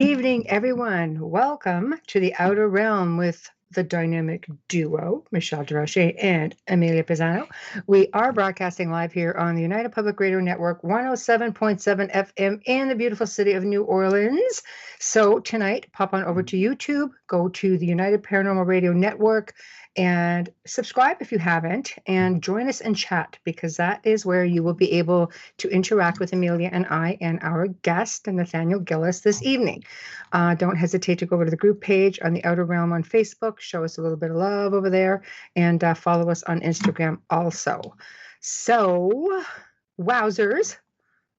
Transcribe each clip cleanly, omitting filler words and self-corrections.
Evening, everyone. Welcome to the Outer Realm with the dynamic duo, Michelle Desrochers and Amelia Pisano. We are broadcasting live here on the United Public Radio Network, 107.7 FM in the beautiful city of New Orleans. So tonight, pop on over to YouTube, go to the United Paranormal Radio Network, and subscribe if you haven't, and join us and chat, because that is where you will be able to interact with Amelia and I and our guest, Nathaniel Gillis, this evening. Don't hesitate to go over to the group page on the Outer Realm on Facebook. Show us a little bit of love over there, and follow us on Instagram also. So, wowzers,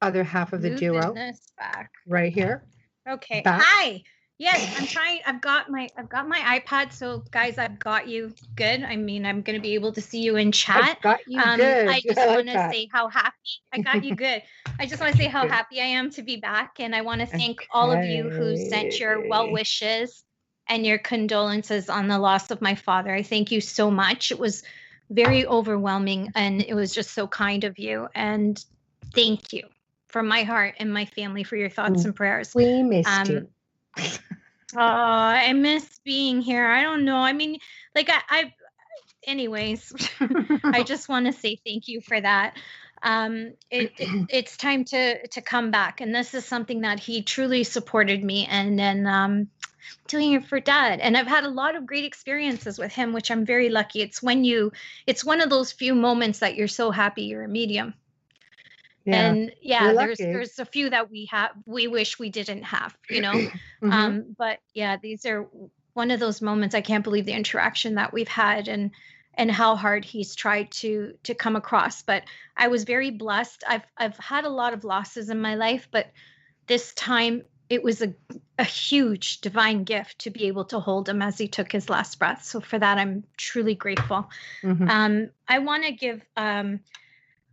other half of the duo, back right here. Okay. Back. Hi. Yes, I'm trying. I've got my iPad. So guys, I've got you good. I mean, I'm going to be able to see you in chat. I've got you good. I just want to say how happy I got you good. I just want to say how happy I am to be back, and I want to thank all of you who sent your well wishes and your condolences on the loss of my father. I thank you so much. It was very overwhelming, and it was just so kind of you. And thank you from my heart and my family for your thoughts and prayers. We missed you. I miss being here. I don't know. I mean, like anyways, I just want to say thank you for that. It's time to come back. And this is something that he truly supported me. And then, doing it for Dad. And I've had a lot of great experiences with him, which I'm very lucky. It's one of those few moments that you're so happy you're a medium. Yeah. And there's a few that we wish we didn't have, you know. Mm-hmm. But yeah, these are one of those moments. I can't believe the interaction that we've had and how hard he's tried to come across. But I was very blessed. I've had a lot of losses in my life, but this time it was a huge divine gift to be able to hold him as he took his last breath. So for that, I'm truly grateful. Mm-hmm. I want to give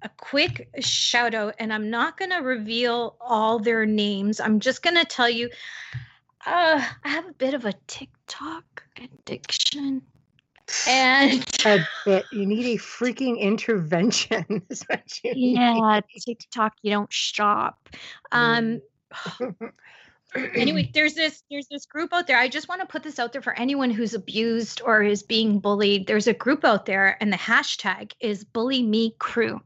a quick shout out, and I'm not going to reveal all their names. I'm just going to tell you, I have a bit of a TikTok addiction. And you need a freaking intervention. Is what you need. TikTok, you don't stop. Anyway, there's this group out there. I just want to put this out there for anyone who's abused or is being bullied. There's a group out there, and the hashtag is Bully Me Crew.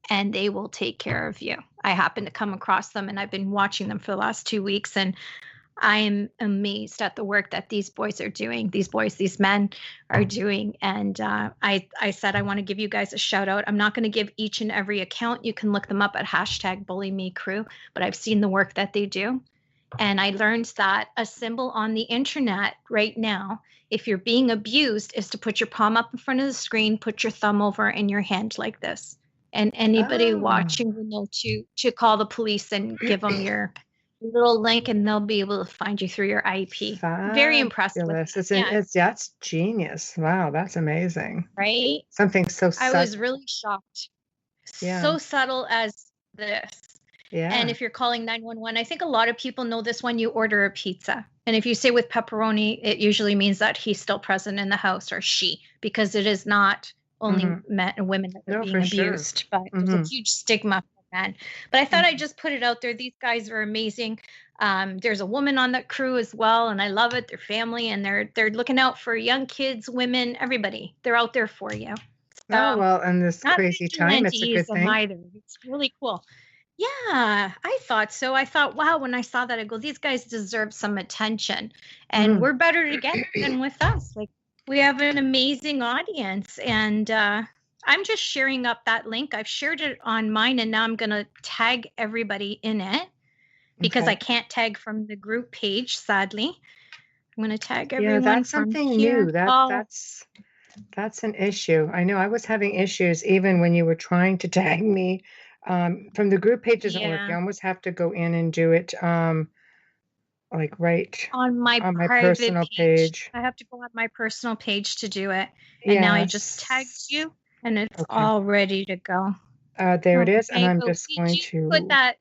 And they will take care of you. I happen to come across them, and I've been watching them for the last 2 weeks, and I am amazed at the work that these boys are doing. These men are doing. And I said I want to give you guys a shout out. I'm not going to give each and every account. You can look them up at hashtag Bully Me Crew, but I've seen the work that they do. And I learned that a symbol on the internet right now, if you're being abused, is to put your palm up in front of the screen, put your thumb over in your hand like this. And anybody watching will know to call the police and give them your little link, and they'll be able to find you through your IP. Fabulous. Very impressed with that. That's genius. Wow, that's amazing. Right? Something so subtle. I was really shocked. Yeah. So subtle as this. Yeah. And if you're calling 911, I think a lot of people know this when you order a pizza. And if you say with pepperoni, it usually means that he's still present in the house, or she, because it is not only men and women that are being abused, but there's a huge stigma for men. But I thought I'd just put it out there. These guys are amazing. There's a woman on that crew as well, and I love it. They're family, and they're looking out for young kids, women, everybody. They're out there for you. So, well, in this crazy time, it's a good thing. Either. It's really cool. Yeah, I thought so. I thought, wow, when I saw that, I go, these guys deserve some attention, and we're better together than with us. Like, we have an amazing audience, and I'm just sharing up that link. I've shared it on mine, and now I'm going to tag everybody in it because I can't tag from the group page, sadly. I'm going to tag everyone. Yeah, that's something new. That's an issue. I know I was having issues even when you were trying to tag me. From the group page doesn't work. You almost have to go in and do it like right on my personal page. I have to go on my personal page to do it. And now I just tagged you, and it's all ready to go. There it is. And I'm just going to put that.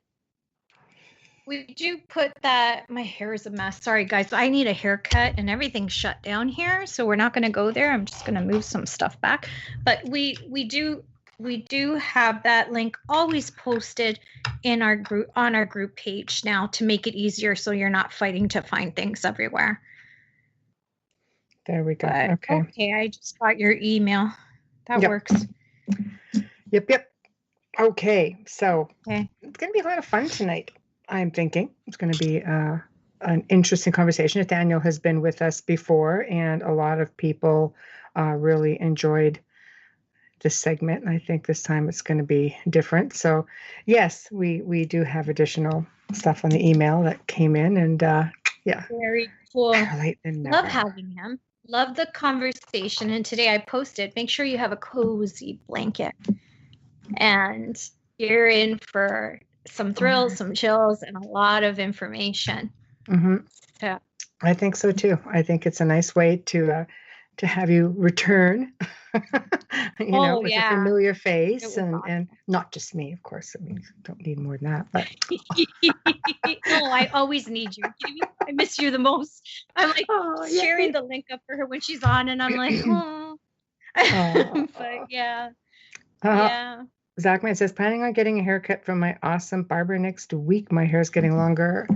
We do put that. My hair is a mess. Sorry, guys. I need a haircut, and everything's shut down here, so we're not going to go there. I'm just going to move some stuff back. But we do we do have that link always posted in our group, on our group page now, to make it easier so you're not fighting to find things everywhere. There we go. But, okay, I just got your email. That works. Yep. Okay, so it's going to be a lot of fun tonight, I'm thinking. It's going to be an interesting conversation. Nathaniel has been with us before, and a lot of people really enjoyed this segment, and I think this time it's going to be different. So, yes, we do have additional stuff on the email that came in, and very cool. Love having him. Love the conversation. And today I posted, make sure you have a cozy blanket, and you're in for some thrills, some chills, and a lot of information. So I think so too. I think it's a nice way to have you return, with a familiar face, and not just me, of course. I mean, don't need more than that, but no, I always need you. I miss you the most. I'm like sharing the link up for her when she's on, and I'm like, but yeah. Zachman says, planning on getting a haircut from my awesome barber next week. My hair is getting longer.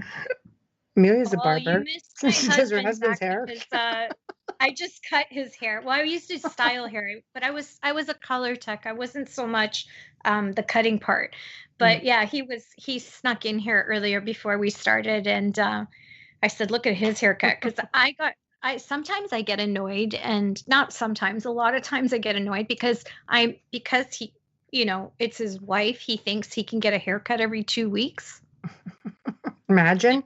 Amelia's a barber. You missed my does her husband's hair. Because, I just cut his hair. Well, I used to style hair, but I was a color tech. I wasn't so much the cutting part. But he snuck in here earlier before we started, and I said, look at his haircut, because sometimes I get annoyed, and not sometimes, a lot of times I get annoyed because he, it's his wife. He thinks he can get a haircut every 2 weeks. Imagine.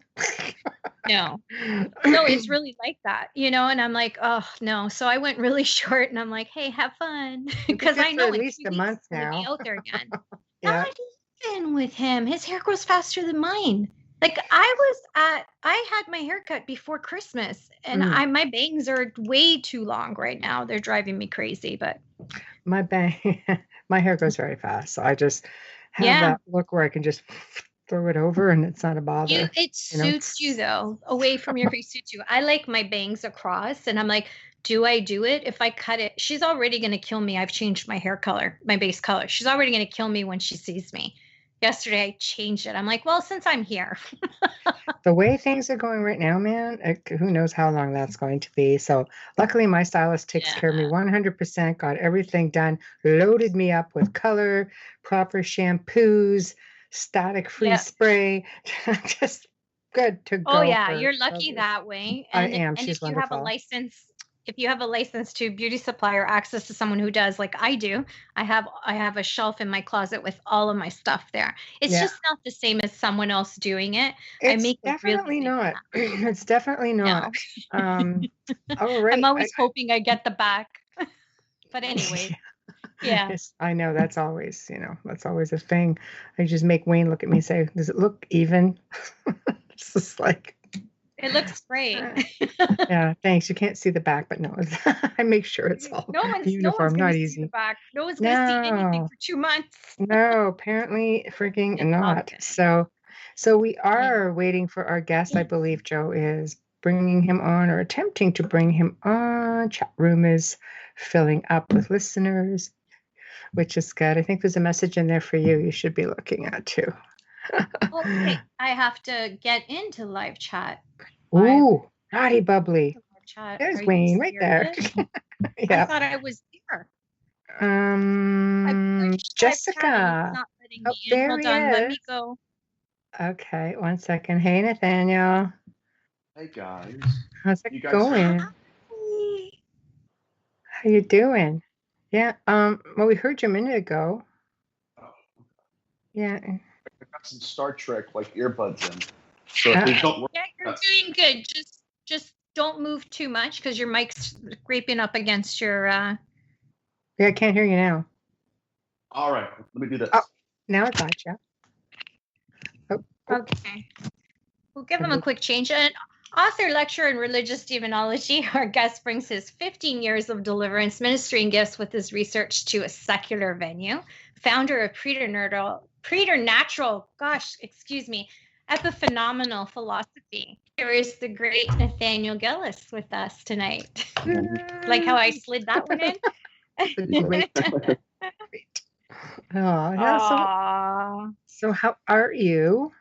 No, it's really like that, and I'm like, oh no. So I went really short, and I'm like, hey, have fun, because I know at least a month now. Be out there again. Not even with him. His hair grows faster than mine. Like I had my haircut before Christmas, and my bangs are way too long right now. They're driving me crazy. But my hair goes very fast, so I just have that look where I can just throw it over, and it's not a bother. It suits you though. Away from your face suits you. I like my bangs across, and I'm like, do I do it? If I cut it, she's already going to kill me. I've changed my hair color, my base color. She's already going to kill me when she sees me. Yesterday I changed it. I'm like, well, since I'm here. The way things are going right now, man, who knows how long that's going to be. So luckily my stylist takes care of me 100%, got everything done, loaded me up with color, proper shampoos, static-free spray, just good to go. Oh yeah, you're lucky that way. And, I am. And She's if you wonderful. If you have a license to beauty supply or access to someone who does, like I do, I have a shelf in my closet with all of my stuff there. It's just not the same as someone else doing it. It's definitely not. It's definitely not. No. All right. I'm always hoping I get the back. But anyway. Yeah. Yes, I know that's always a thing. I just make Wayne look at me and say, does it look even? It's just like, it looks great. Yeah, thanks. You can't see the back, but no, I make sure it's all uniform. Not easy. The back. No one's going to see anything for 2 months. No, apparently freaking not. So we are waiting for our guest. I believe Joe is bringing him on, or attempting to bring him on. Chat room is filling up with listeners, which is good. I think there's a message in there for you. You should be looking at too. Okay, I have to get into live chat. Ooh, naughty bubbly. There's Wayne right there. Yeah. I thought I was here. Jessica. Not letting me in. Hold on, let me go. Okay, 1 second. Hey, Nathaniel. Hey guys. How's it going? How you doing? Yeah. Well, we heard you a minute ago. Oh. Yeah. I got some Star Trek earbuds in. So if they don't work, you're doing good. Just don't move too much, because your mic's scraping up against your. Yeah, I can't hear you now. All right, let me do this. Oh, now I got you. Oh. Okay. We'll give him a quick change. An author, lecturer in religious demonology, our guest brings his 15 years of deliverance, ministry, and gifts with his research to a secular venue. Founder of preternatural, epiphenomenal philosophy. Here is the great Nathaniel Gillis with us tonight. Like how I slid that one in? Great. Oh, yeah. So how are you?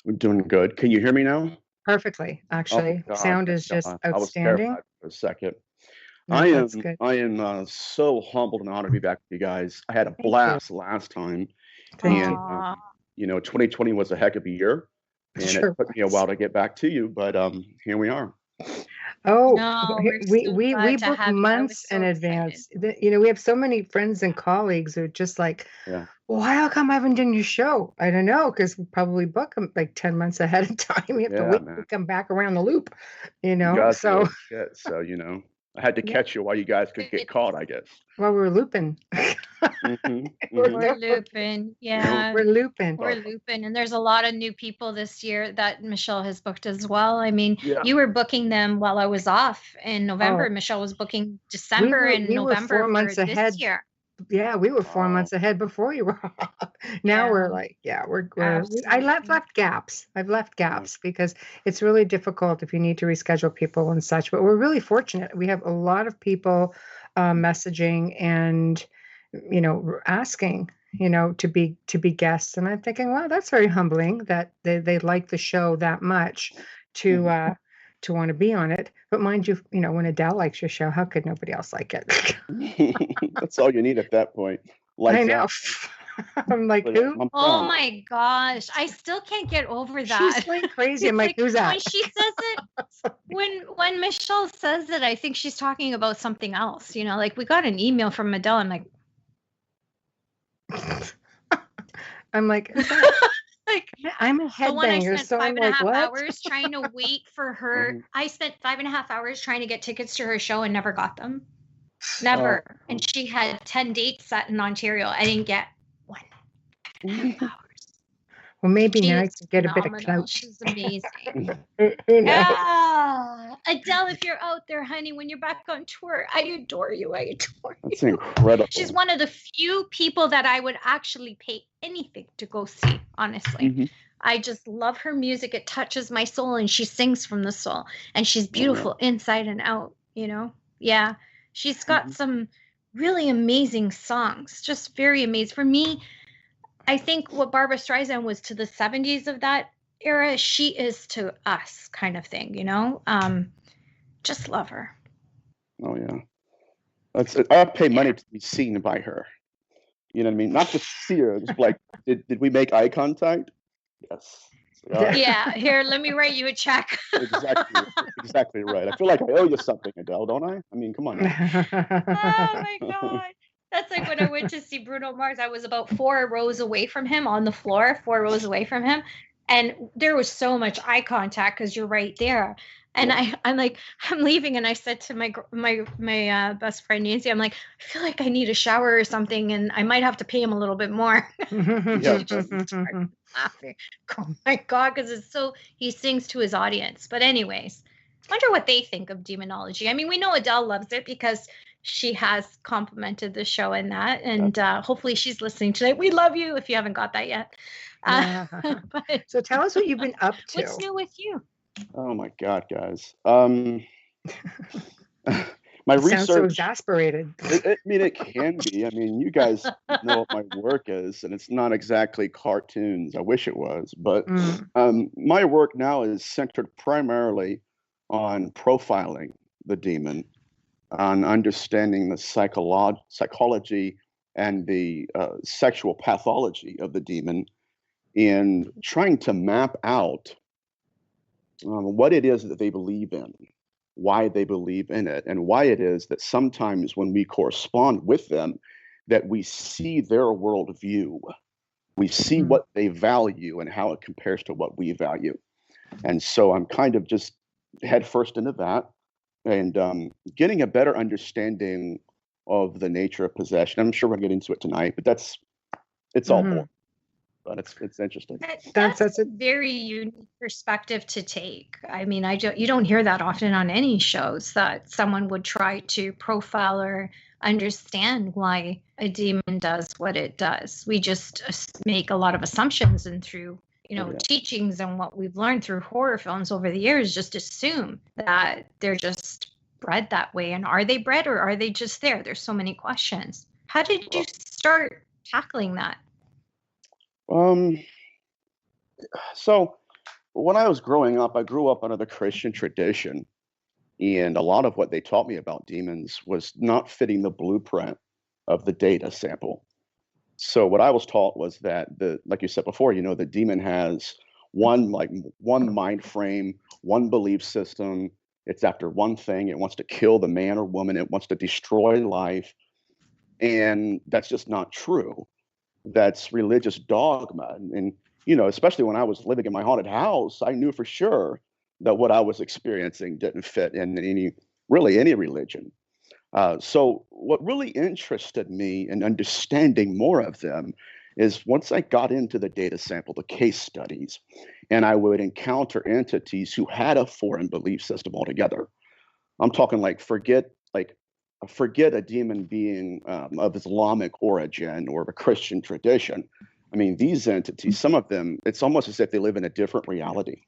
I'm doing good. Can you hear me now? Perfectly, Oh actually. God, Sound thank is just God. I was outstanding. terrified for a second. I No, that's am good. I am so humbled and honored to be back with you guys. I had a Thank you. blast last time, Thank and you. 2020 was a heck of a year, and it Sure took me a was. while to get back to you, but here we are. Oh, No, we're so we glad to book have you. I was months in so excited. advance. We have so many friends and colleagues who are just like, Yeah, well, how come I haven't done your show? I don't know, because we probably book them like 10 months ahead of time. We have to yeah, wait to man. come back around the loop, You guys So, were shit, so I had to yeah, catch you while you guys could get caught, I guess. well, we're looping. Mm-hmm. We're Mm-hmm. We're there. looping. No, Yeah, We're looping. we're looping. And there's a lot of new people this year that Michelle has booked as well. I mean, yeah. you were booking them while I was off in November. Oh, Michelle was booking we December were and we were November 4 months for this ahead. year. Yeah, we were four Wow. months ahead before you were. Now we're Yeah, like, yeah, I absolutely. left gaps. I've left Yeah. gaps because it's really difficult if you need to reschedule people and such. But we're really fortunate. We have a lot of people messaging and asking, to be guests. And I'm thinking, wow, that's very humbling that they like the show that much to Mhm. uh to want to be on it. But mind you, when Adele likes your show, how could nobody else like it? That's all you need at that point. I Lights know. out. Right? I'm like, But who? I'm Oh done. my gosh, I still can't get over She's that. going crazy. I'm It's like, like who's when that? she says it, when Michelle says it, I think she's talking about something else. Like we got an email from Adele. I'm like, I'm like, who's that? like I'm a the one I headbanger, spent so five I'm and a like, half what? hours trying to wait for her. Mhm. I spent 5.5 hours trying to get tickets to her show and never got them. Oh. Never. And she had 10 dates set in Ontario. I didn't get 1.5 hours. Well, maybe She now is you can get a bit of phenomenal. clout. She's amazing. Who knows? Yeah. Adele, if you're out there, honey, when you're back on tour, I adore you. I adore you. That's incredible. She's one of the few people that I would actually pay anything to go see, honestly. Mhm. I just love her music. It touches my soul and she sings from the soul and she's Oh, yeah. beautiful inside and out, Yeah. She's got Mhm. some really amazing songs, just very amazing. For me, I think what Barbara Streisand was to the 70s of that era, she is to us kind of thing, Just love her. Oh yeah. I pay money to be seen by her. You know what I mean? Not just see her, just like, did we make eye contact? Yes. All right. Yeah, here, let me write you a check. Exactly right. I feel like I owe you something, Adele, don't I? I mean, come on now. Oh my God. That's like when I went to see Bruno Mars. I was about 4 rows away from him on the floor, 4 rows away from him. And there was so much eye contact because you're right there. And Yeah. I'm like, I'm leaving. And I said to my best friend, Nancy, I'm like, I feel like I need a shower or something. And I might have to pay him a little bit more. Yeah. She just started laughing. Oh my God. Because he sings to his audience. But anyways, wonder what they think of demonology. I mean, we know Adele loves it because she has complimented the show in that, and hopefully she's listening today. We love you if you haven't got that yet. But So tell us what you've been up to. what's new with you? Oh my God, guys. My You sound so research. exasperated. I mean, it can be. I mean, you guys know what my work is, and it's not exactly cartoons. I wish it was, but my work now is centered primarily on profiling the demon, on understanding the psychology and the sexual pathology of the demon, and trying to map out what it is that they believe in, why they believe in it, and why it is that sometimes when we correspond with them, that we see their worldview, we see what they value and how it compares to what we value. And so I'm kind of just head first into that and getting a better understanding of the nature of possession. I'm sure we're gonna get into it tonight, but it's all boring, but it's interesting. That's a very unique perspective to take. I mean, you don't hear that often on any shows that someone would try to profile or understand why a demon does what it does. We just make a lot of assumptions, and through teachings and what we've learned through horror films over the years, just assume that they're just bred that way. And are they bred or are they just there? There's so many questions. How did you start tackling that? Um, so when I was growing up, I grew up under the Christian tradition, and a lot of what they taught me about demons was not fitting the blueprint of the data sample. So what I was taught was that like you said before, the demon has one mind frame, one belief system. It's after one thing. It wants to kill the man or woman. It wants to destroy life. And that's just not true. That's religious dogma. And especially when I was living in my haunted house, I knew for sure that what I was experiencing didn't fit in any religion. So what really interested me in understanding more of them is once I got into the data sample, the case studies, and I would encounter entities who had a foreign belief system altogether. I'm talking forget a demon being of Islamic origin or of a Christian tradition. I mean, these entities, some of them, it's almost as if they live in a different reality,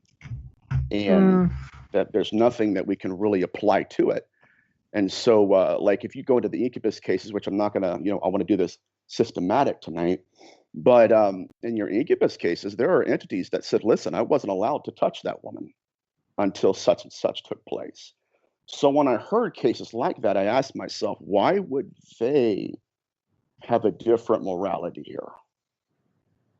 and that there's nothing that we can really apply to it. And so, like, if you go into the incubus cases, which I'm not going to, I want to do this systematic tonight, but in your incubus cases, there are entities that said, listen, I wasn't allowed to touch that woman until such and such took place. So when I heard cases like that, I asked myself, why would they have a different morality here?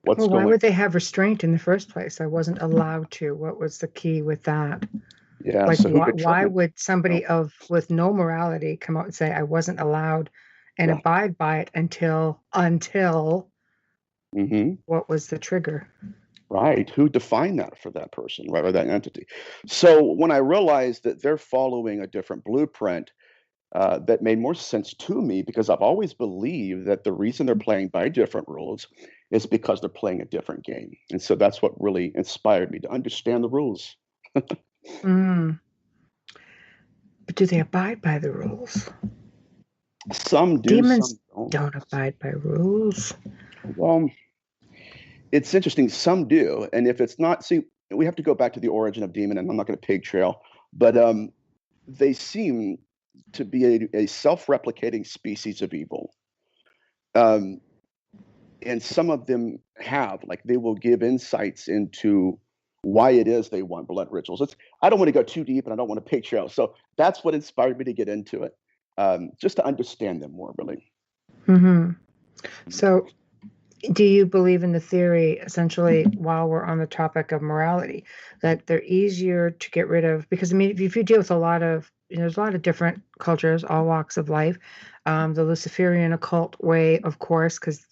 Why would they have restraint in the first place? I wasn't allowed to. What was the key with that? Yeah. Like, So why would somebody with no morality come out and say I wasn't allowed and abide by it until what was the trigger? Right. Who defined that for that person, right, or that entity? So when I realized that they're following a different blueprint, that made more sense to me because I've always believed that the reason they're playing by different rules is because they're playing a different game. And so that's what really inspired me to understand the rules. But do they abide by the rules? Some do. Demons some don't abide by rules. Well, it's interesting. Some do. And if it's not, see, we have to go back to the origin of demon, and I'm not going to pig trail, but they seem to be a self-replicating species of evil. And some of them they will give insights into why it is they want blood rituals. I don't want to go too deep, and I don't want to pig trail. So that's what inspired me to get into it, just to understand them more, really. So do you believe in the theory, essentially, while we're on the topic of morality, that they're easier to get rid of? Because, I mean, if you deal with there's a lot of different cultures, all walks of life. The Luciferian occult way, of course, because,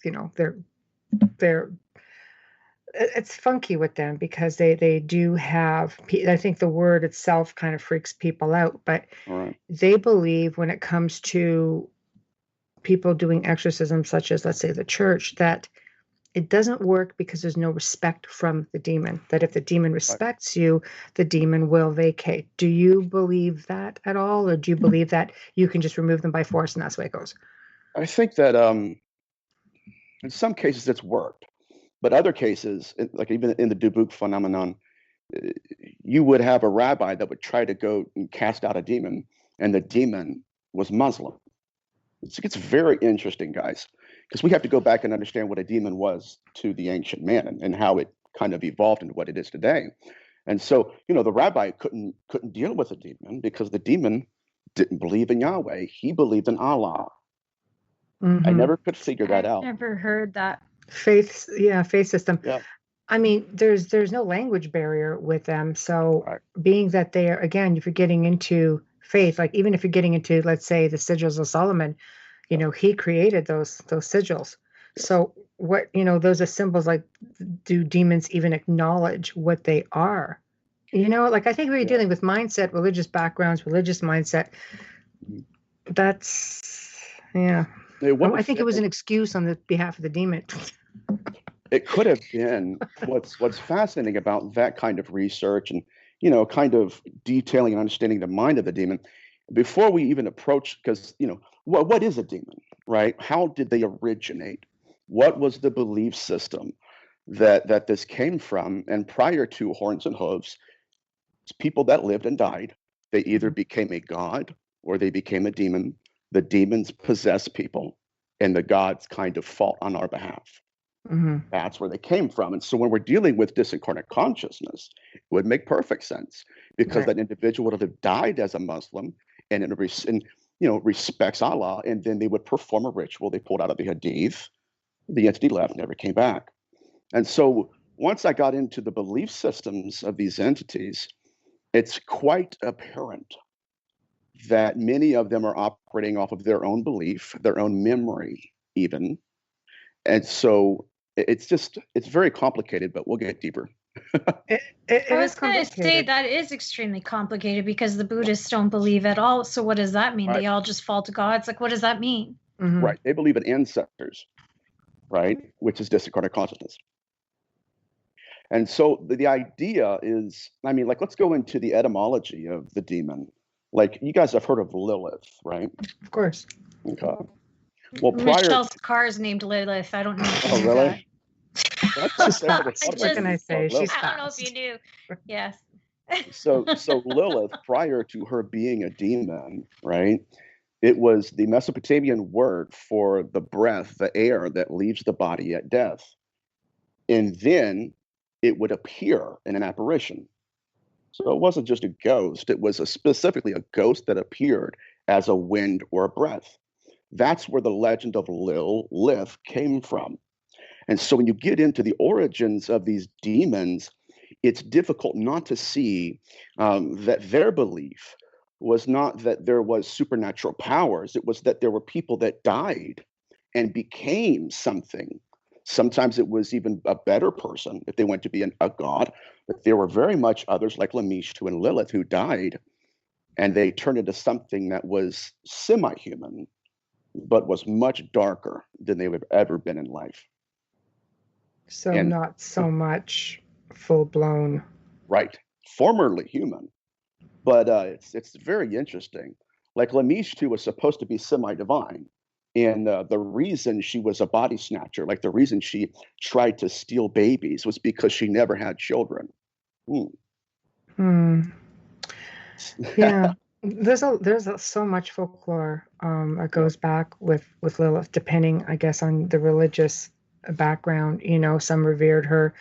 it's funky with them because they do have, I think the word itself kind of freaks people out, but they believe when it comes to people doing exorcisms, such as, let's say, the church, that it doesn't work because there's no respect from the demon, that if the demon respects you, the demon will vacate. Do you believe that at all? Or do you believe that you can just remove them by force and that's the way it goes? I think that in some cases it's worked, but other cases, like even in the Dubuque phenomenon, you would have a rabbi that would try to go and cast out a demon, and the demon was Muslim. It's very interesting, guys, because we have to go back and understand what a demon was to the ancient man and how it kind of evolved into what it is today. And so, the rabbi couldn't deal with a demon because the demon didn't believe in Yahweh. He believed in Allah. I never could figure that out. I've never heard that. Faith system. Yeah. I mean, there's no language barrier with them. So being that they are, again, if you're getting into faith, like even if you're getting into, let's say, the sigils of Solomon, he created those sigils. So what, those are symbols. Like, do demons even acknowledge what they are? Like, I think we're dealing with mindset, religious backgrounds, religious mindset. That's, yeah. I think it was an excuse on the behalf of the demon. It could have been. What's fascinating about that kind of research and, kind of detailing and understanding the mind of the demon, before we even approach, because, what is a demon, right? How did they originate? What was the belief system that this came from? And prior to Horns and Hooves, people that lived and died, they either became a god or they became a demon. The demons possess people, and the gods kind of fought on our behalf. Mm-hmm. That's where they came from. And so when we're dealing with disincarnate consciousness, it would make perfect sense, because that individual would have died as a Muslim and respects Allah, and then they would perform a ritual they pulled out of the Hadith. The entity left, never came back. And so once I got into the belief systems of these entities, it's quite apparent that many of them are operating off of their own belief, their own memory, even. And so it's very complicated, but we'll get deeper. It I was is going to complicated. say that is extremely complicated, because the Buddhists don't believe at all. So what does that mean? Right. They all just fall to gods? Like, what does that mean? Mm-hmm. Right. They believe in ancestors, right? Which is disincarnate consciousness. And so the idea is, I mean, like, let's go into the etymology of the demon. Like, you guys have heard of Lilith, right? Of course. Okay. Well, Michelle's car is named Lilith. I don't know if you knew really? that. That's What can I say? She's I don't know if fast. you knew. Yes. So Lilith, prior to her being a demon, right? It was the Mesopotamian word for the breath, the air that leaves the body at death. And then it would appear in an apparition. So it wasn't just a ghost, it was specifically a ghost that appeared as a wind or a breath. That's where the legend of Lilith came from. And so when you get into the origins of these demons, it's difficult not to see that their belief was not that there was supernatural powers. It was that there were people that died and became something. Sometimes it was even a better person if they went to be a god. But there were very much others like Lamishtu and Lilith who died, and they turned into something that was semi-human, but was much darker than they would have ever been in life. So not so much full-blown. Right. Formerly human. But it's very interesting. Like, Lamishtu was supposed to be semi-divine. And the reason she was a body snatcher, like the reason she tried to steal babies, was because she never had children. Yeah. There's so much folklore that goes back with Lilith, depending, I guess, on the religious background. You know, some revered her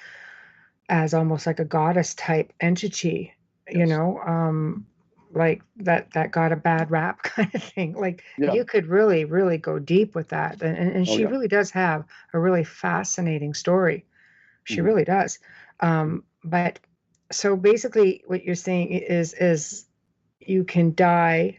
as almost like a goddess type entity, you know, like that got a bad rap kind of thing. Like, you could really, really go deep with that. And she really does have a really fascinating story. She really does. But so basically what you're saying is you can die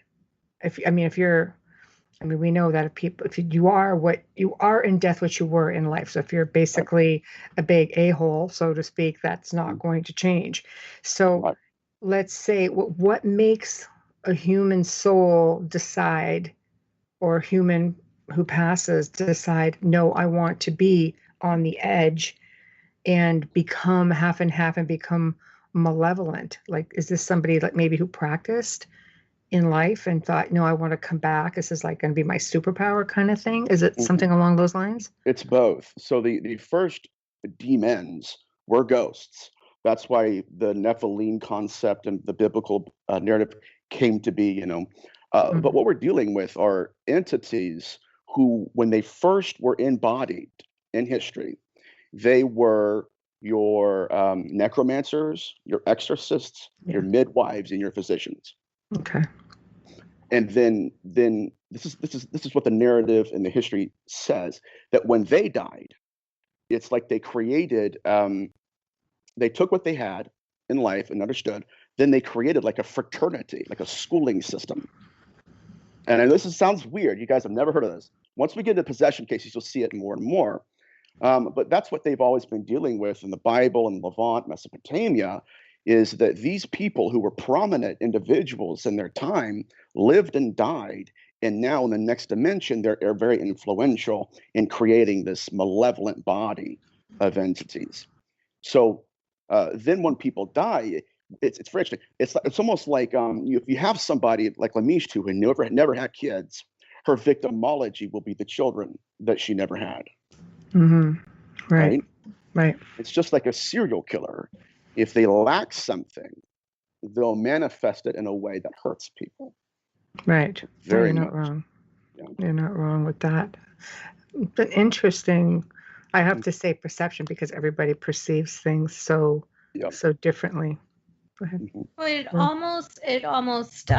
we know that if you are what you are in death, what you were in life. So if you're basically a big a-hole, so to speak, that's not going to change. So let's say what makes a human soul decide, or human who passes decide, no, I want to be on the edge and become half and half and become malevolent? Like, is this somebody like maybe who practiced in life and thought, no, I want to come back, this is like going to be my superpower kind of thing? Is it something along those lines? It's both. So the first demons were ghosts. That's why the Nephilim concept and the biblical narrative came to be, you know. But what we're dealing with are entities who, when they first were embodied in history, they were your necromancers, your exorcists, your midwives, and your physicians. Okay. And then this is what the narrative and the history says, that when they died, it's like they created, they took what they had in life and understood, then they created like a fraternity, like a schooling system. And I know sounds weird. You guys have never heard of this. Once we get into possession cases, you'll see it more and more. But that's what they've always been dealing with in the Bible and Levant, Mesopotamia, is that these people who were prominent individuals in their time lived and died, and now in the next dimension, they're very influential in creating this malevolent body of entities. So then when people die, it's very interesting. It's almost like if you have somebody like Lamishtu who never had kids, her victimology will be the children that she never had. Right. It's just like a serial killer. If they lack something, they'll manifest it in a way that hurts people. Right. Very You're much. not wrong. You're not wrong with that. But interesting, I have to say perception, because everybody perceives things so differently. Go ahead. Well, it almost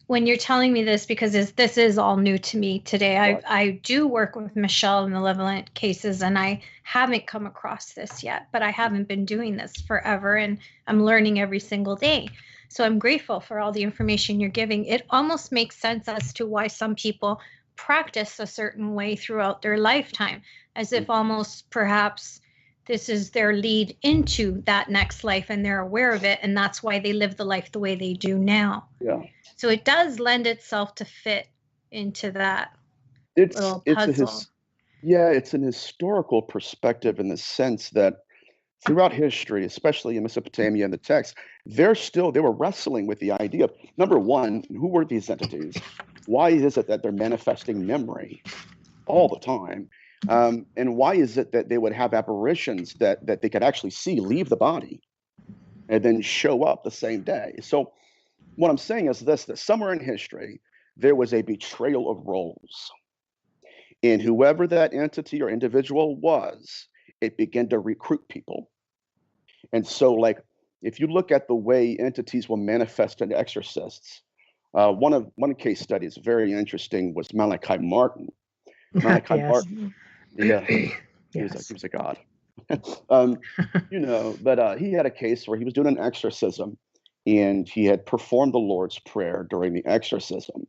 when you're telling me this, because this is all new to me today. I do work with Michelle in malevolent cases, and I haven't come across this yet, but I haven't been doing this forever, and I'm learning every single day. So I'm grateful for all the information you're giving. It almost makes sense as to why some people practice a certain way throughout their lifetime, as if almost perhaps this is their lead into that next life, and they're aware of it, and that's why they live the life the way they do now. Yeah. So it does lend itself to fit into that little puzzle. It's an historical perspective, in the sense that throughout history, especially in Mesopotamia and the text, they were wrestling with the idea of, number one, who were these entities? Why is it that they're manifesting memory all the time? And why is it that they would have apparitions that they could actually see leave the body and then show up the same day? So what I'm saying is this, that somewhere in history, there was a betrayal of roles. And whoever that entity or individual was, it began to recruit people. And so, like, if you look at the way entities will manifest into exorcists, one case study is very interesting, was Malachi Martin. Malachi Martin. Yeah, he was a god. But he had a case where he was doing an exorcism, and he had performed the Lord's Prayer during the exorcism.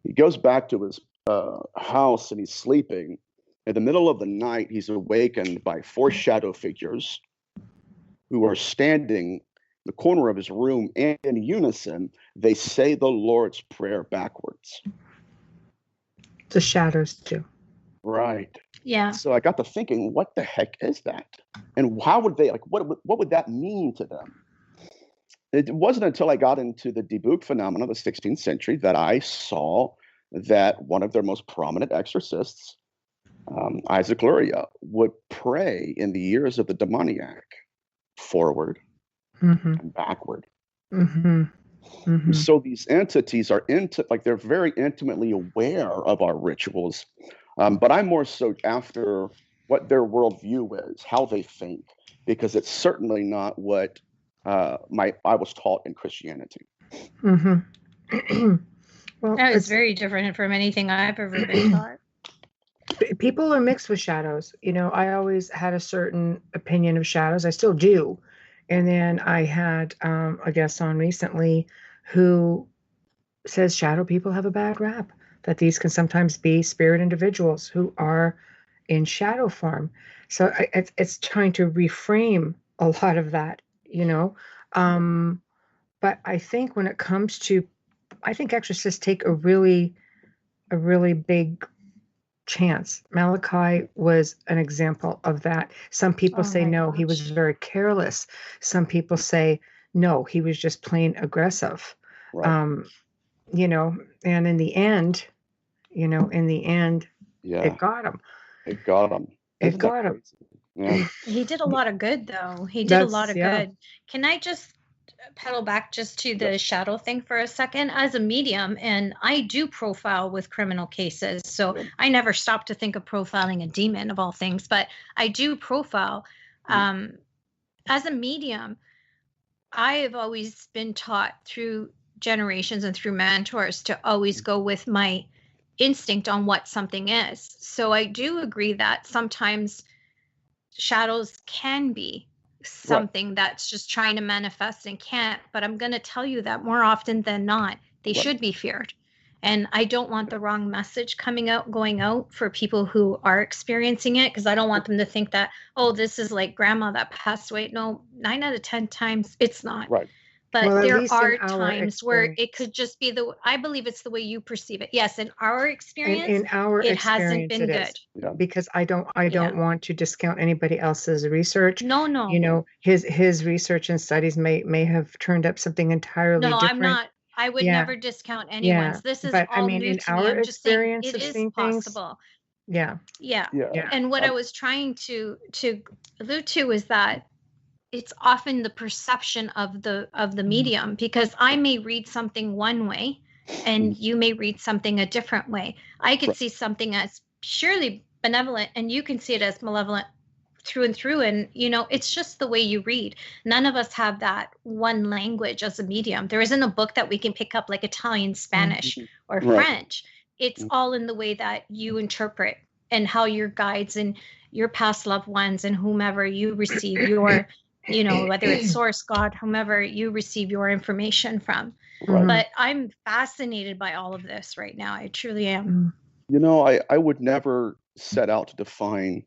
He goes back to his house, and he's sleeping. In the middle of the night, he's awakened by 4 shadow figures who are standing in the corner of his room, and in unison, they say the Lord's Prayer backwards. The shadows do. Right. Yeah. So I got to thinking, what the heck is that? And how would they, what would that mean to them? It wasn't until I got into the debug phenomena of the 16th century that I saw that one of their most prominent exorcists, Isaac Luria, would pray in the ears of the demoniac forward and backward. So these entities are they're very intimately aware of our rituals, but I'm more so after what their worldview is, how they think, because it's certainly not what I was taught in Christianity. Well, that is very different from anything I've ever been taught. People are mixed with shadows. I always had a certain opinion of shadows. I still do. And then I had a guest on recently who says shadow people have a bad rap, that these can sometimes be spirit individuals who are in shadow form. So it's trying to reframe a lot of that, But I think when it comes to, I think exorcists take a really big chance. Malachi was an example of that. Some people say no, he was very careless. Some people say no, he was just plain aggressive. Right. And in the end, it got him. It got him. It got him. Yeah. He did a lot of good, though. He did a lot of good. Can I just pedal back just to the shadow thing for a second? As a medium, and I do profile with criminal cases, so I never stop to think of profiling a demon of all things, but I do profile. As a medium, I have always been taught through generations and through mentors to always go with my instinct on what something is. So I do agree that sometimes shadows can be something that's just trying to manifest and can't, but I'm going to tell you that more often than not, they should be feared. And I don't want the wrong message going out for people who are experiencing it, because I don't want them to think that, oh, this is like grandma that passed away. No, 9 out of 10 times it's not. Right. But there are times where it could just be I believe it's the way you perceive it. Yes, in our experience, it hasn't been good. Yeah. Because I don't want to discount anybody else's research. No. His research and studies may have turned up something entirely different. No, I'm not. I would never discount anyone's. This is all new to me. I'm just saying it is possible. Yeah. And what I was trying to allude to is that it's often the perception of the medium, because I may read something one way and you may read something a different way. I could see something as purely benevolent, and you can see it as malevolent through and through. And, it's just the way you read. None of us have that one language as a medium. There isn't a book that we can pick up like Italian, Spanish, or French. It's all in the way that you interpret and how your guides and your past loved ones and whomever you receive your, whether it's source, God, whomever you receive your information from. But I'm fascinated by all of this right now. I truly am. I would never set out to define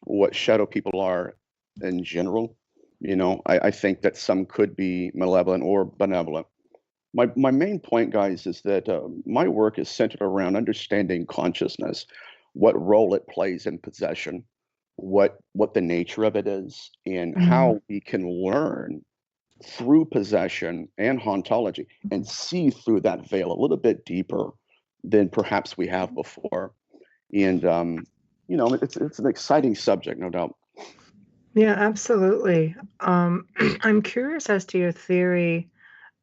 what shadow people are in general. I think that some could be malevolent or benevolent. My main point, guys, is that my work is centered around understanding consciousness, what role it plays in possession, what the nature of it is, and how we can learn through possession and hauntology and see through that veil a little bit deeper than perhaps we have before. And it's an exciting subject, no doubt. Yeah, absolutely. I'm curious as to your theory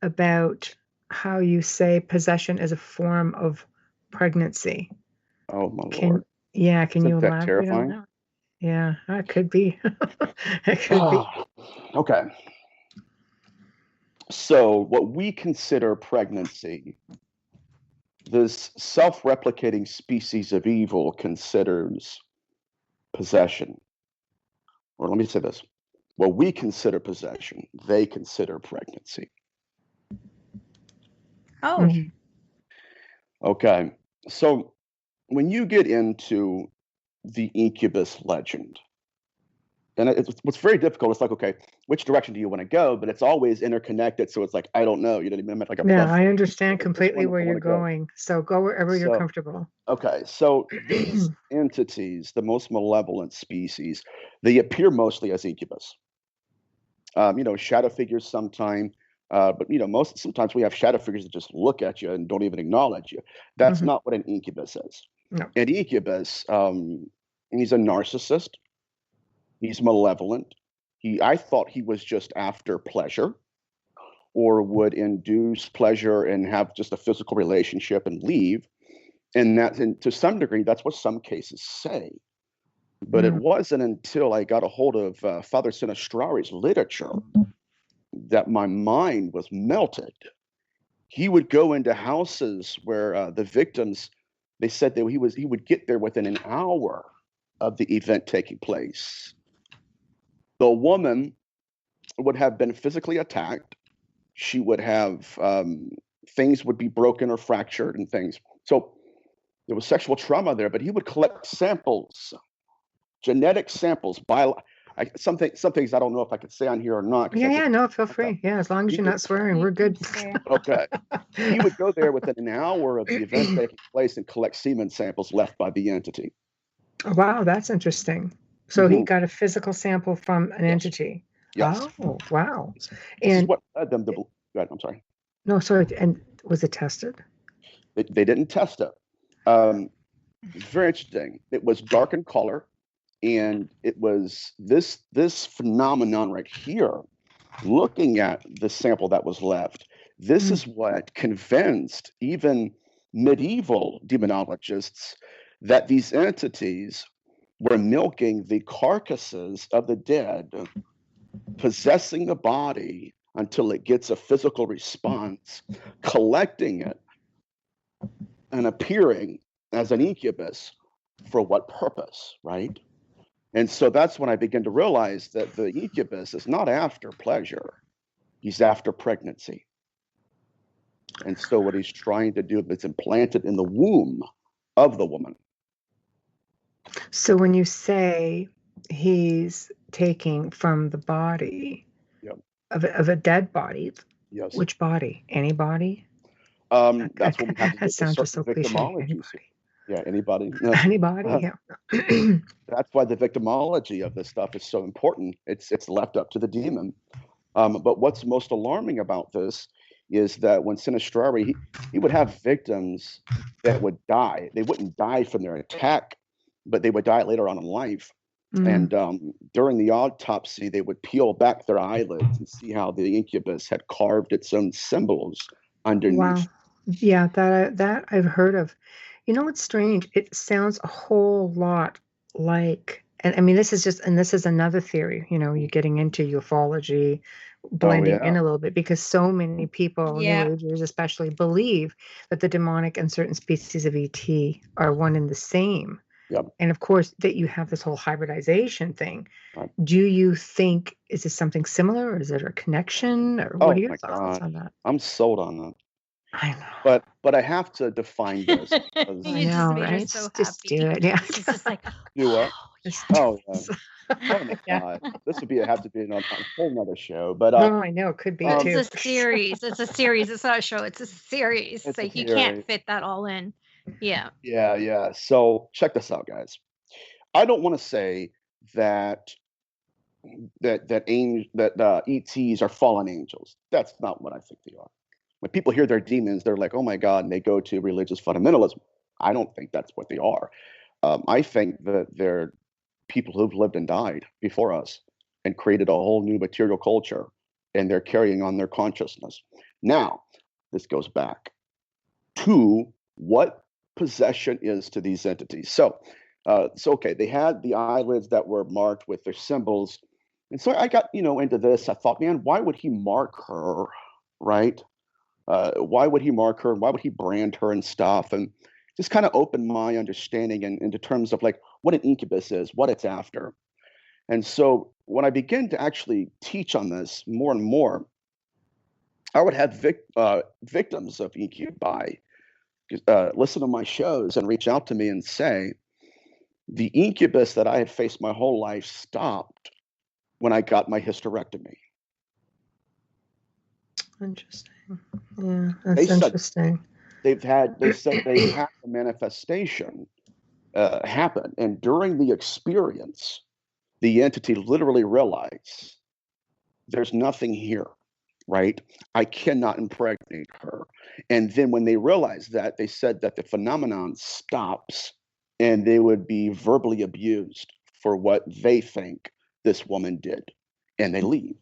about how you say possession is a form of pregnancy. Oh my Lord. Yeah, can you Isn't that elaborate terrifying? on that? Yeah, it could be. It could be. Okay. So what we consider pregnancy, this self-replicating species of evil considers possession. Or let me say this. What we consider possession, they consider pregnancy. Oh. Okay. So when you get into the incubus legend, and what's very difficult, it's like, okay, which direction do you want to go? But it's always interconnected. So it's like, I don't know. You know what I mean? Like I understand completely where you're going. So go wherever you're comfortable. Okay. So these entities, the most malevolent species, they appear mostly as incubus. Shadow figures sometimes. But sometimes we have shadow figures that just look at you and don't even acknowledge you. That's not what an incubus is. No. An incubus, he's a narcissist. He's malevolent. I thought he was just after pleasure, or would induce pleasure and have just a physical relationship and leave. And to some degree, that's what some cases say. But it wasn't until I got a hold of Father Sinistrari's literature that my mind was melted. He would go into houses where the victims, they said that he would get there within an hour of the event taking place. The woman would have been physically attacked. She would have things would be broken or fractured and things. So there was sexual trauma there, but he would collect samples, genetic samples, some things I don't know if I could say on here or not. No, feel free. Yeah, as long as you're not swearing, we're good. Okay. He would go there within an hour of the event taking place and collect semen samples left by the entity. Wow, that's interesting. So he got a physical sample from an entity. Yes. Oh, wow. This is what led them to. Go ahead, I'm sorry. No, sorry. And was it tested? They didn't test it. Very interesting. It was dark in color. And it was this phenomenon right here, looking at the sample that was left. This is what convinced even medieval demonologists that these entities were milking the carcasses of the dead, possessing the body until it gets a physical response, collecting it, and appearing as an incubus. For what purpose, right? And so that's when I began to realize that the incubus is not after pleasure. He's after pregnancy. And so what he's trying to do is implant it in the womb of the woman. So when you say he's taking from the body of a dead body, yes. Which body? Any body? That's what we have to that sounds just so cliche. Yeah, anybody. Anybody, yeah. That's why the victimology of this stuff is so important. It's left up to the demon. But what's most alarming about this is that when Sinistrari, he would have victims that would die. They wouldn't die from their attack, but they would die later on in life. And during the autopsy, they would peel back their eyelids and see how the incubus had carved its own symbols underneath Yeah, that I've heard of. You know what's strange? It sounds a whole lot like, and I mean, this is another theory, you're getting into ufology, Oh blending yeah. in a little bit because so many people, New Yeah. Agers especially, believe that the demonic and certain species of ET are one and the same. Yep. And of course, that you have this whole hybridization thing. Right. Do you think, is this something similar, or is it a connection, or what are Oh your my thoughts God. on that? I'm sold on that. I know. But I have to define this because I You just know, made her right? so Just do happy. it. Yeah. She's just like, do what? oh Just yeah. Oh yeah. Oh my yeah. God. This would have to be on a whole nother show. But Oh, I know. It could be It's um too. a series. It's a series. It's not a show. It's a series. it's So a he can't theory. fit that all in. Yeah. Yeah, yeah. So check this out, guys. I don't want to say that ETs are fallen angels. That's not what I think they are. When people hear they're demons, they're like, "Oh my God," and they go to religious fundamentalism. I don't think that's what they are. I think that they're people who've lived and died before us and created a whole new material culture, and they're carrying on their consciousness. Now, this goes back to what possession is to these entities. So okay, they had the eyelids that were marked with their symbols, and so I got into this. I thought, man, why would he mark her, right? Why would he mark her, and why would he brand her and stuff? And just kind of opened my understanding into terms of like what an incubus is, what it's after. And so when I began to actually teach on this more and more, I would have victims of incubi listen to my shows and reach out to me and say, the incubus that I had faced my whole life stopped when I got my hysterectomy. Interesting. Yeah, They that's said interesting. they said they've had the manifestation happen, and during the experience, the entity literally realized there's nothing here, right? I cannot impregnate her. And then when they realized that, they said that the phenomenon stops and they would be verbally abused for what they think this woman did, and they leave.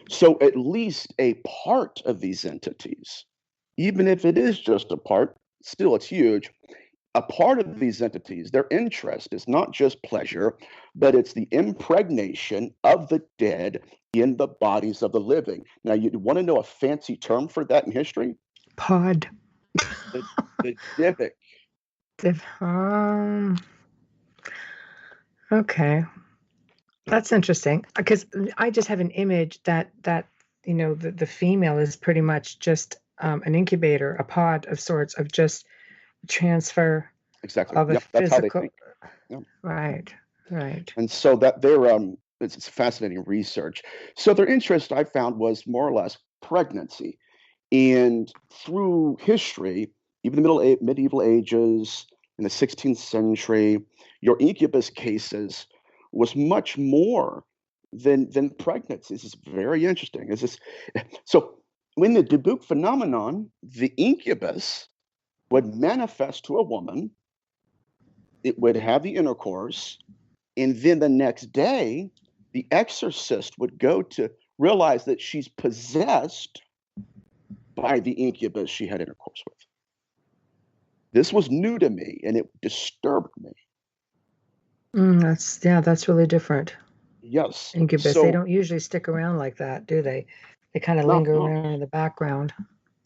So at least a part of these entities, even if it is just a part, still it's huge. A part of these entities, their interest is not just pleasure, but it's the impregnation of the dead in the bodies of the living. Now, you want to know a fancy term for that in history? Pod. The, the Dybbuk. Um, okay. That's interesting because I just have an image that the female is pretty much just an incubator, a pod of sorts of just transfer Exactly. of a Yep. That's how they physical. think. Yep. Right, right. And so that they're it's fascinating research. So their interest I found was more or less pregnancy. And through history, even the medieval ages, in the 16th century, your incubus cases was much more than pregnancies. It's very interesting. Is this so? When the Dybbuk phenomenon, the incubus would manifest to a woman, it would have the intercourse, and then the next day, the exorcist would go to realize that she's possessed by the incubus she had intercourse with. This was new to me and it disturbed me. That's really different. Yes. Incubus, they So don't usually stick around like that, do they? They kind of no, linger no. around in the background.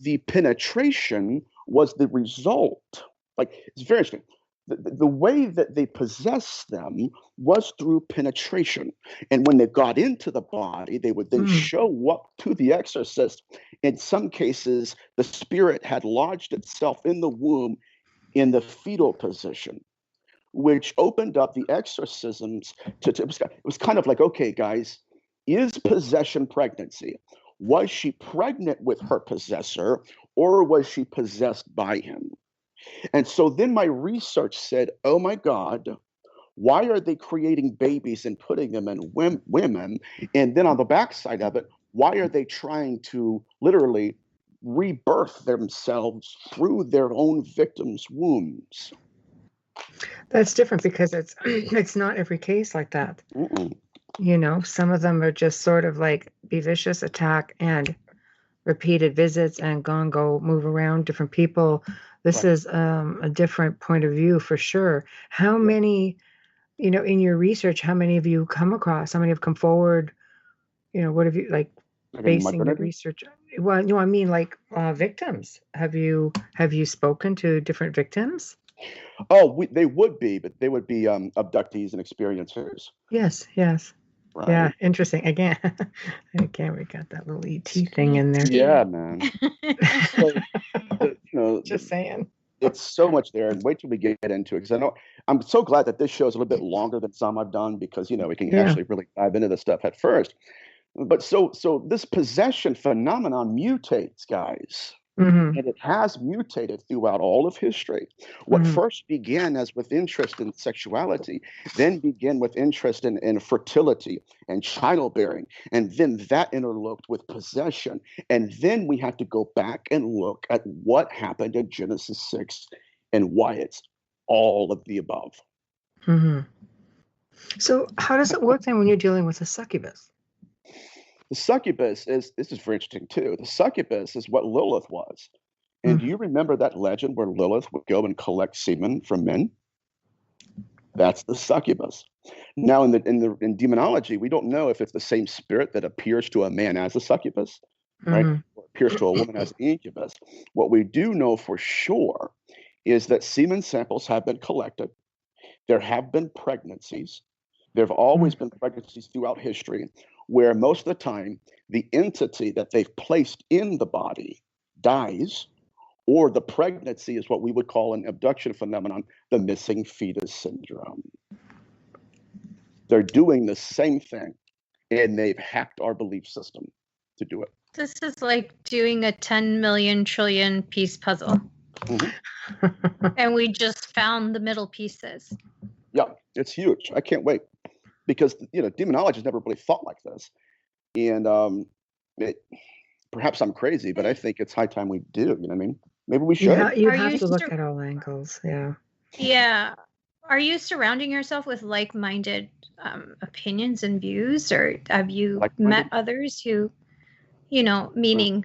The penetration was the result. Like it's very interesting. The way that they possessed them was through penetration. And when they got into the body, they would then show up to the exorcist. In some cases, the spirit had lodged itself in the womb in the fetal position, which opened up the exorcisms it was kind of like, okay, guys, is possession pregnancy? Was she pregnant with her possessor or was she possessed by him? And so then my research said, oh my God, why are they creating babies and putting them in women? And then on the backside of it, why are they trying to literally rebirth themselves through their own victims' wombs? That's different because it's it's not every case like that. Mm-mm. Some of them are just sort of like be vicious, attack, and repeated visits and gone, go, move around different people. This is a different point of view for sure. How many, in your research, how many have you come across? How many have come forward? What have you basing the research? Well, I mean victims. Have you spoken to different victims? Oh, they would be, but they would be abductees and experiencers. Yes. Right. Yeah, interesting. Again, we got that little ET thing in there. Yeah, man. So, just saying. It's so much there, and wait till we get into it, because I know I'm so glad that this show is a little bit longer than some I've done, because we can actually really dive into this stuff at first. But so this possession phenomenon mutates, guys. And it has mutated throughout all of history. What first began as with interest in sexuality, then began with interest in fertility and childbearing, and then that interloped with possession. And then we have to go back and look at what happened in Genesis 6 and why it's all of the above. So how does it work then when you're dealing with a succubus? The succubus this is very interesting too. The succubus is what Lilith was. And do you remember that legend where Lilith would go and collect semen from men? That's the succubus. Now, in demonology, we don't know if it's the same spirit that appears to a man as a succubus, right? Or appears to a woman as an incubus. What we do know for sure is that semen samples have been collected. There have been pregnancies. There have always been pregnancies throughout history, where most of the time the entity that they've placed in the body dies, or the pregnancy is what we would call an abduction phenomenon, the missing fetus syndrome. They're doing the same thing, and they've hacked our belief system to do it. This is like doing a 10 million trillion piece puzzle. And we just found the middle pieces. Yeah, it's huge. I can't wait. Because demonology has never really thought like this, and perhaps I'm crazy, but I think it's high time we do. You know what I mean? Maybe we should. You have to look at all angles. Yeah. Yeah. Are you surrounding yourself with like-minded opinions and views, or have you met others who, meaning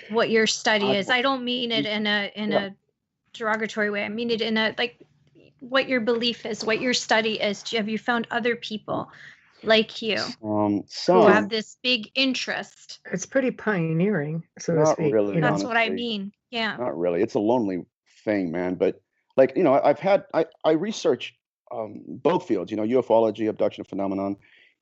what your study is? I don't mean it in a derogatory way. I mean it in a what your belief is, what your study is. Have you found other people like you who have this big interest? It's pretty pioneering, so to speak. Really, that's honestly. What I mean. Yeah. Not really. It's a lonely thing, man. But I research both fields, ufology, abduction phenomenon,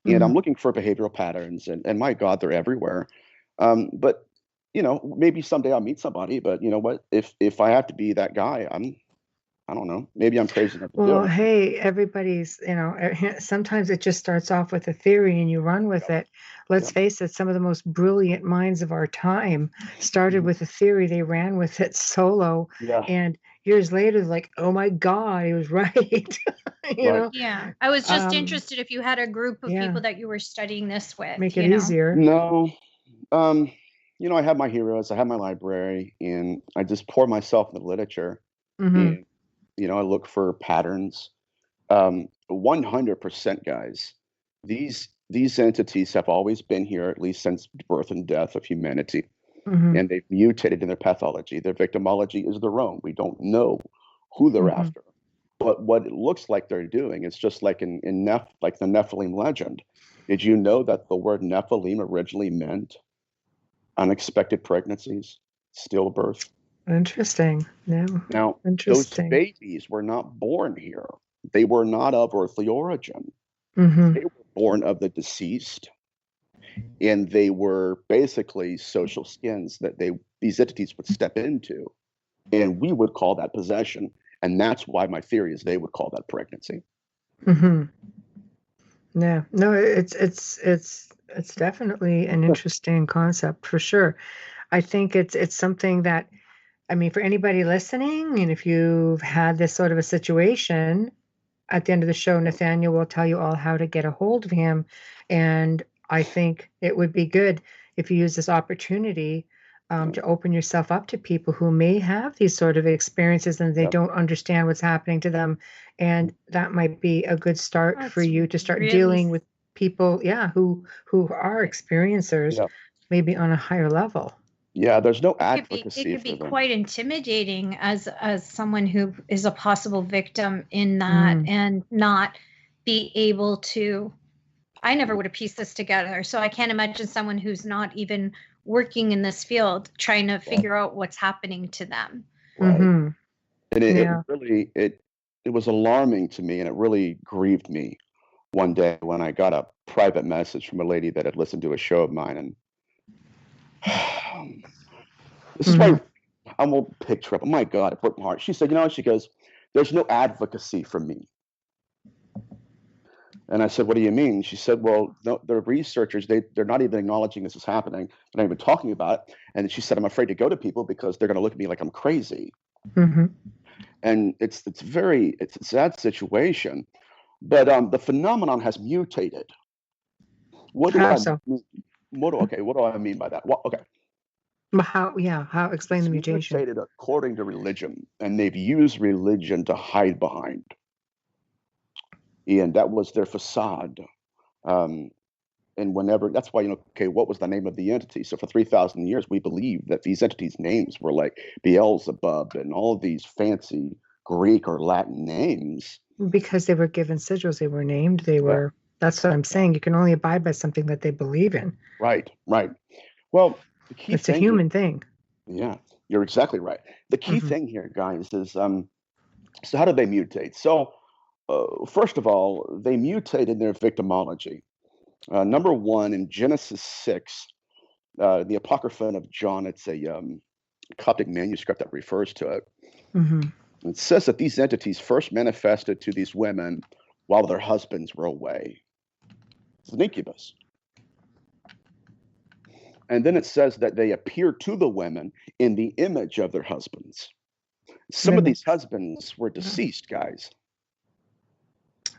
and I'm looking for behavioral patterns, and my God, they're everywhere. But maybe someday I'll meet somebody, but you know what? If I have to be that guy, I don't know. Maybe I'm crazy enough to do it. Well, hey, everybody's, sometimes it just starts off with a theory and you run with it. Let's face it, some of the most brilliant minds of our time started with a theory. They ran with it solo. Yeah. And years later, like, oh my God, he was right. you know? Yeah. I was just interested if you had a group of people that you were studying this with. Make it easier. No. I have my heroes, I have my library, and I just pour myself into literature. And I look for patterns. 100%, guys. These entities have always been here, at least since birth and death of humanity. And they've mutated in their pathology. Their victimology is their own. We don't know who they're after. But what it looks like they're doing is just like the Nephilim legend. Did you know that the word Nephilim originally meant unexpected pregnancies, stillbirth? Interesting. Yeah. Now, those babies were not born here. They were not of earthly origin. They were born of the deceased, and they were basically social skins that these entities would step into, and we would call that possession. And that's why my theory is they would call that pregnancy. Yeah. No, it's definitely an interesting concept for sure. I think it's something that, I mean, for anybody listening, and if you've had this sort of a situation, at the end of the show, Nathaniel will tell you all how to get a hold of him. And I think it would be good if you use this opportunity to open yourself up to people who may have these sort of experiences and they don't understand what's happening to them. And that might be a good start for you to start dealing with people, who are experiencers, maybe on a higher level. Yeah, there's no It advocacy could be for them. quite intimidating as someone who is a possible victim in that, and not be able to. I never would have pieced this together, so I can't imagine someone who's not even working in this field trying to figure out what's happening to them. Right. Mhm. And it Yeah. really it was alarming to me, and it really grieved me one day when I got a private message from a lady that had listened to a show of mine, and this is why I won't picture up. Oh my God, it broke my heart. She said, she goes, "There's no advocacy for me." And I said, "What do you mean?" She said, "Well, no, the researchers, they're not even acknowledging this is happening. They're not even talking about it." And she said, "I'm afraid to go to people because they're going to look at me like I'm crazy." And it's a sad situation. But the phenomenon has mutated. What do How I so? mean? What do I mean by that? Well, okay. How? Yeah. How? Explain the It's mutation. mutated according to religion, and they've used religion to hide behind. And that was their facade. Um, and whenever that's why okay, what was the name of the entity? So for 3,000 years we believed that these entities' names were like Beelzebub and all of these fancy Greek or Latin names. Because they were given sigils, they were named, they Yeah. were. That's what I'm saying. You can only abide by something that they believe in. Right. Well, the key It's a thing here, human thing. yeah, you're exactly right. The key thing here, guys, is so how did they mutate? So first of all, they mutate in their victimology. Number one, in Genesis 6, the Apocryphon of John, it's a Coptic manuscript that refers to it. It says that these entities first manifested to these women while their husbands were away. It's an incubus. And then it says that they appear to the women in the image of their husbands. Some of these husbands were deceased, guys.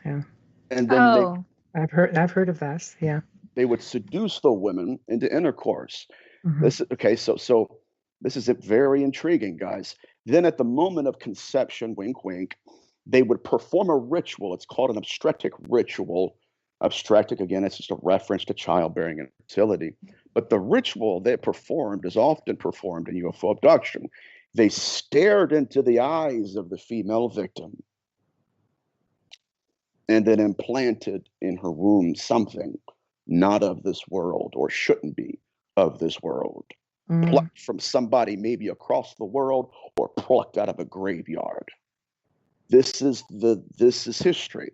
Yeah. And then I've heard of this. Yeah. They would seduce the women into intercourse. This okay, so this is very intriguing, guys. Then at the moment of conception, wink wink, they would perform a ritual. It's called an obstetric ritual. Obstetric, again, it's just a reference to childbearing and fertility. But the ritual they performed is often performed in UFO abduction. They stared into the eyes of the female victim and then implanted in her womb something not of this world or shouldn't be of this world. Plucked from somebody maybe across the world or plucked out of a graveyard. This is history.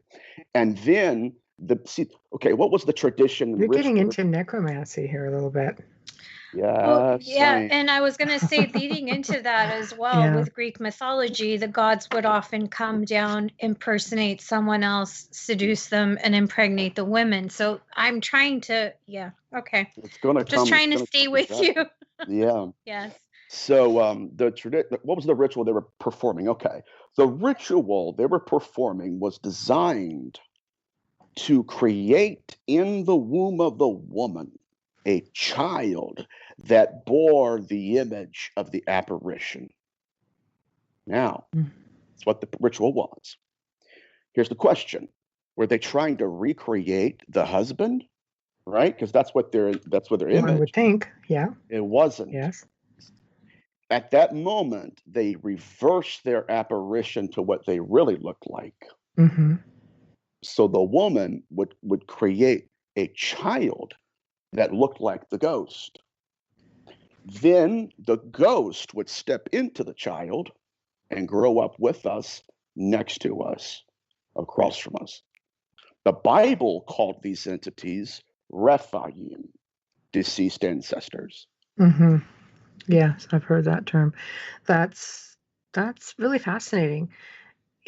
And then what was the tradition? You're getting into necromancy here a little bit. Yeah. And I was going to say, leading into that as well, with Greek mythology, the gods would often come down, impersonate someone else, seduce them, and impregnate the women. So I'm trying to, okay. It's going to just trying to stay with you. Yeah. Yes. So what was the ritual they were performing? Okay, the ritual they were performing was designed to create in the womb of the woman a child that bore the image of the apparition. Now, that's what the ritual was. Here's the question. Were they trying to recreate the husband? Right? Because that's what their image. One would think, yeah. It wasn't. Yes. At that moment, they reversed their apparition to what they really looked like. So the woman would create a child that looked like the ghost. Then the ghost would step into the child and grow up with us, next to us, across from us. The Bible called these entities Rephaim, deceased ancestors. Yes, I've heard that term. That's really fascinating.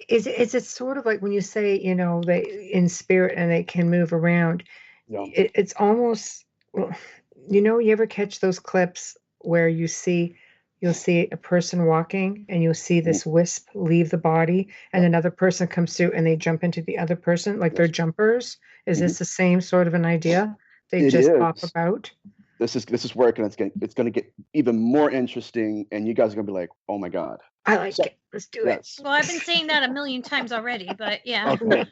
Is it sort of like when you say, they in spirit and they can move around? Yeah. It's almost, you ever catch those clips where you'll see a person walking and you'll see this wisp leave the body and another person comes through and they jump into the other person, like they're jumpers? Is this the same sort of an idea? They just pop about? This is where it's going to get even more interesting, and you guys are going to be like, "Oh my God, I like it. Let's do it." Well, I've been saying that a million times already, but yeah. Okay.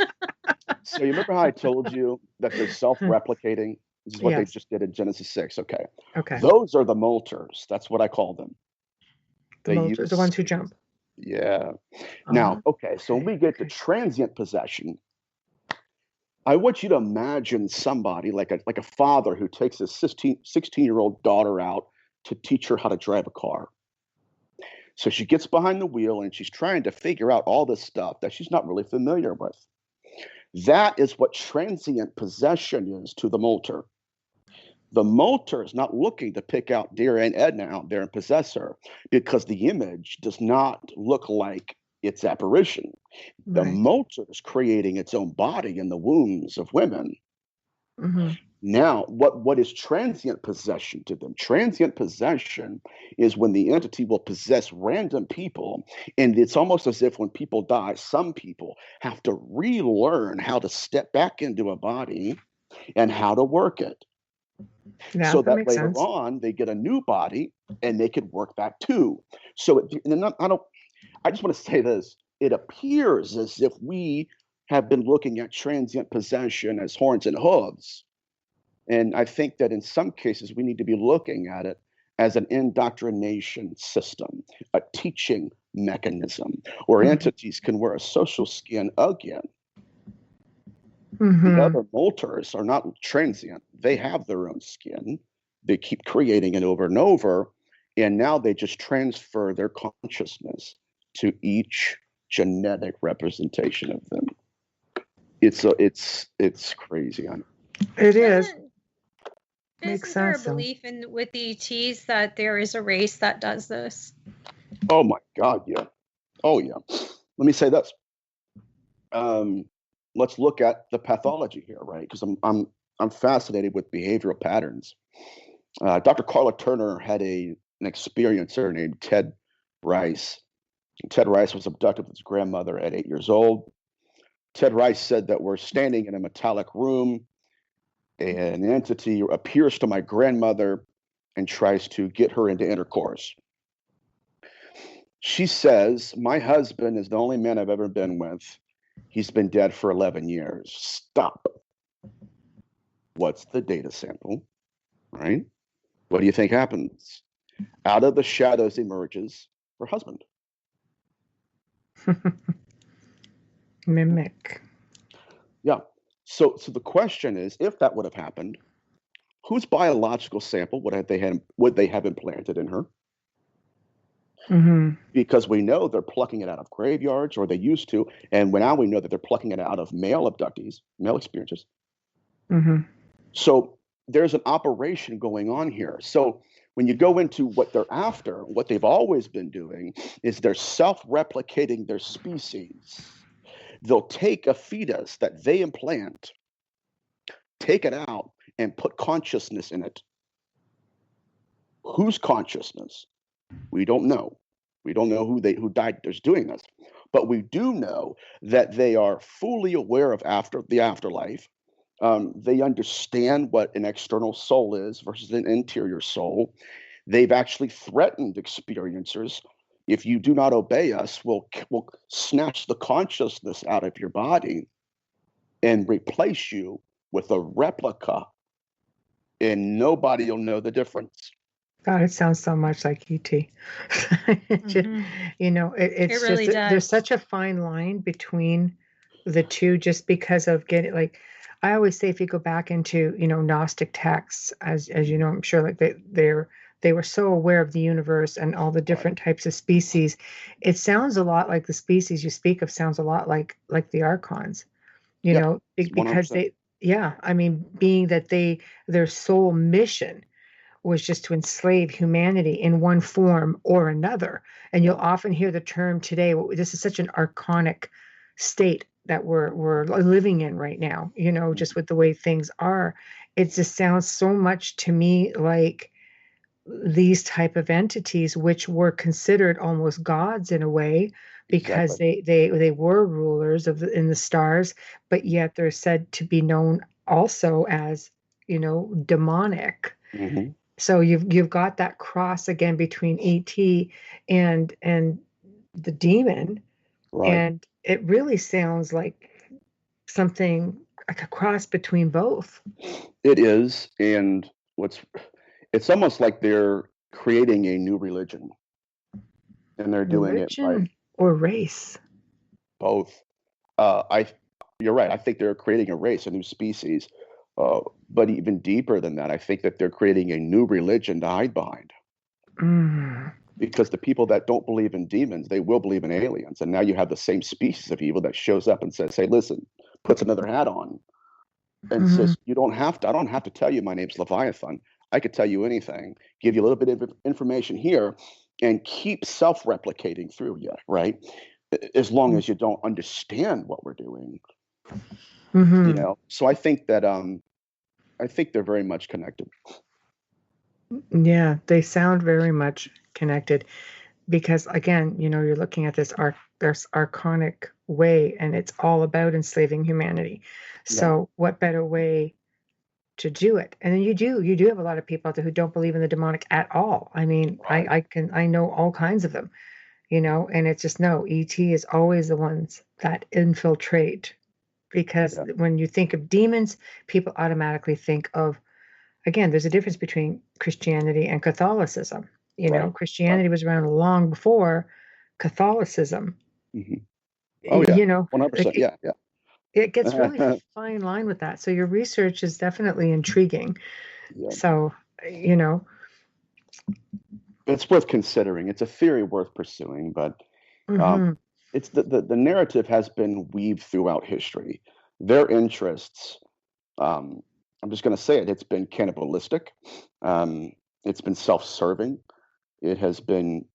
So you remember how I told you that they're self-replicating? This is what they just did in Genesis 6. Okay. Okay. Those are the molters. That's what I call them. The molters, the ones who jump. Yeah. Now, okay, so when we get to transient possession, I want you to imagine somebody like a father who takes his 16-year-old daughter out to teach her how to drive a car. So she gets behind the wheel and she's trying to figure out all this stuff that she's not really familiar with. That is what transient possession is to the molter. The molter is not looking to pick out dear Aunt Edna out there and possess her because the image does not look like its apparition. The molter is creating its own body in the wombs of women. Mm-hmm. Now, what is transient possession to them? Transient possession is when the entity will possess random people, and it's almost as if when people die, some people have to relearn how to step back into a body and how to work it. Yeah, so that later sense. on they get a new body and they could work that too. So I just want to say this. It appears as if we have been looking at transient possession as horns and hooves. And I think that in some cases, we need to be looking at it as an indoctrination system, a teaching mechanism, where entities can wear a social skin again. The other molters are not transient. They have their own skin. They keep creating it over and over. And now they just transfer their consciousness to each genetic representation of them. It's crazy. It is. Isn't there a belief with the ETs that there is a race that does this? Oh my God, yeah. Oh yeah. Let me say this. Let's look at the pathology here, right? Because I'm fascinated with behavioral patterns. Dr. Carla Turner had an experiencer named Ted Rice. Ted Rice was abducted with his grandmother at 8 years old. Ted Rice said that we're standing in a metallic room. An entity appears to my grandmother and tries to get her into intercourse. She says, my husband is the only man I've ever been with. He's been dead for 11 years. Stop. What's the data sample? Right? What do you think happens? Out of the shadows emerges her husband. Mimic. Yeah. So the question is, if that would have happened, whose biological sample would they have implanted in her? Because we know they're plucking it out of graveyards, or they used to, and now we know that they're plucking it out of male abductees, male experiencers. So there's an operation going on here. So when you go into what they're after, what they've always been doing is they're self-replicating their species. They'll take a fetus that they implant, take it out, and put consciousness in it. Whose consciousness? We don't know. We don't know who died is doing this. But we do know that they are fully aware of the afterlife. They understand what an external soul is versus an interior soul. They've actually threatened experiencers. If you do not obey us, we'll snatch the consciousness out of your body and replace you with a replica, and nobody will know the difference. God, it sounds so much like E.T. You know, it's it really just does. There's such a fine line between the two, just because of getting, like, I always say, if you go back into, you know, Gnostic texts, as you know, I'm sure, like they were so aware of the universe and all the different types of species. It sounds a lot like the species you speak of sounds a lot like the Archons, you know, because 100%. I mean, being that their sole mission was just to enslave humanity in one form or another. And you'll often hear the term today, this is such an archonic state that we're living in right now, you know, just with the way things are. It just sounds so much to me like these type of entities, which were considered almost gods in a way, because they were rulers in the stars, but yet they're said to be known also as, you know, demonic. So you've got that cross again between ET and the demon, right. And it really sounds like something like a cross between both. It is, and it's almost like they're creating a new religion, and they're doing it by or race. Both. You're right. I think they're creating a race, a new species. But even deeper than that, I think that they're creating a new religion to hide behind. Because the people that don't believe in demons, they will believe in aliens. And now you have the same species of evil that shows up and says, hey, listen, puts another hat on and says, I don't have to tell you my name's Leviathan. I could tell you anything, give you a little bit of information here, and keep self-replicating through you, right? As long as you don't understand what we're doing. So I think that I think they're very much connected. Yeah, they sound very much connected because, again, you're looking at this archonic way, and it's all about enslaving humanity. So what better way to do it? And then you do have a lot of people out there who don't believe in the demonic at all. I mean, right. I know all kinds of them, and it's just, no, ET is always the ones that infiltrate, because when you think of demons, people automatically think of, again, there's a difference between Christianity and Catholicism. Christianity was around long before Catholicism. Oh yeah, 100%. It gets really fine line with that. So your research is definitely intriguing. So, it's worth considering. It's a theory worth pursuing, but it's the narrative has been weaved throughout history. Their interests, I'm just going to say it, it's been cannibalistic. It's been self-serving. It has been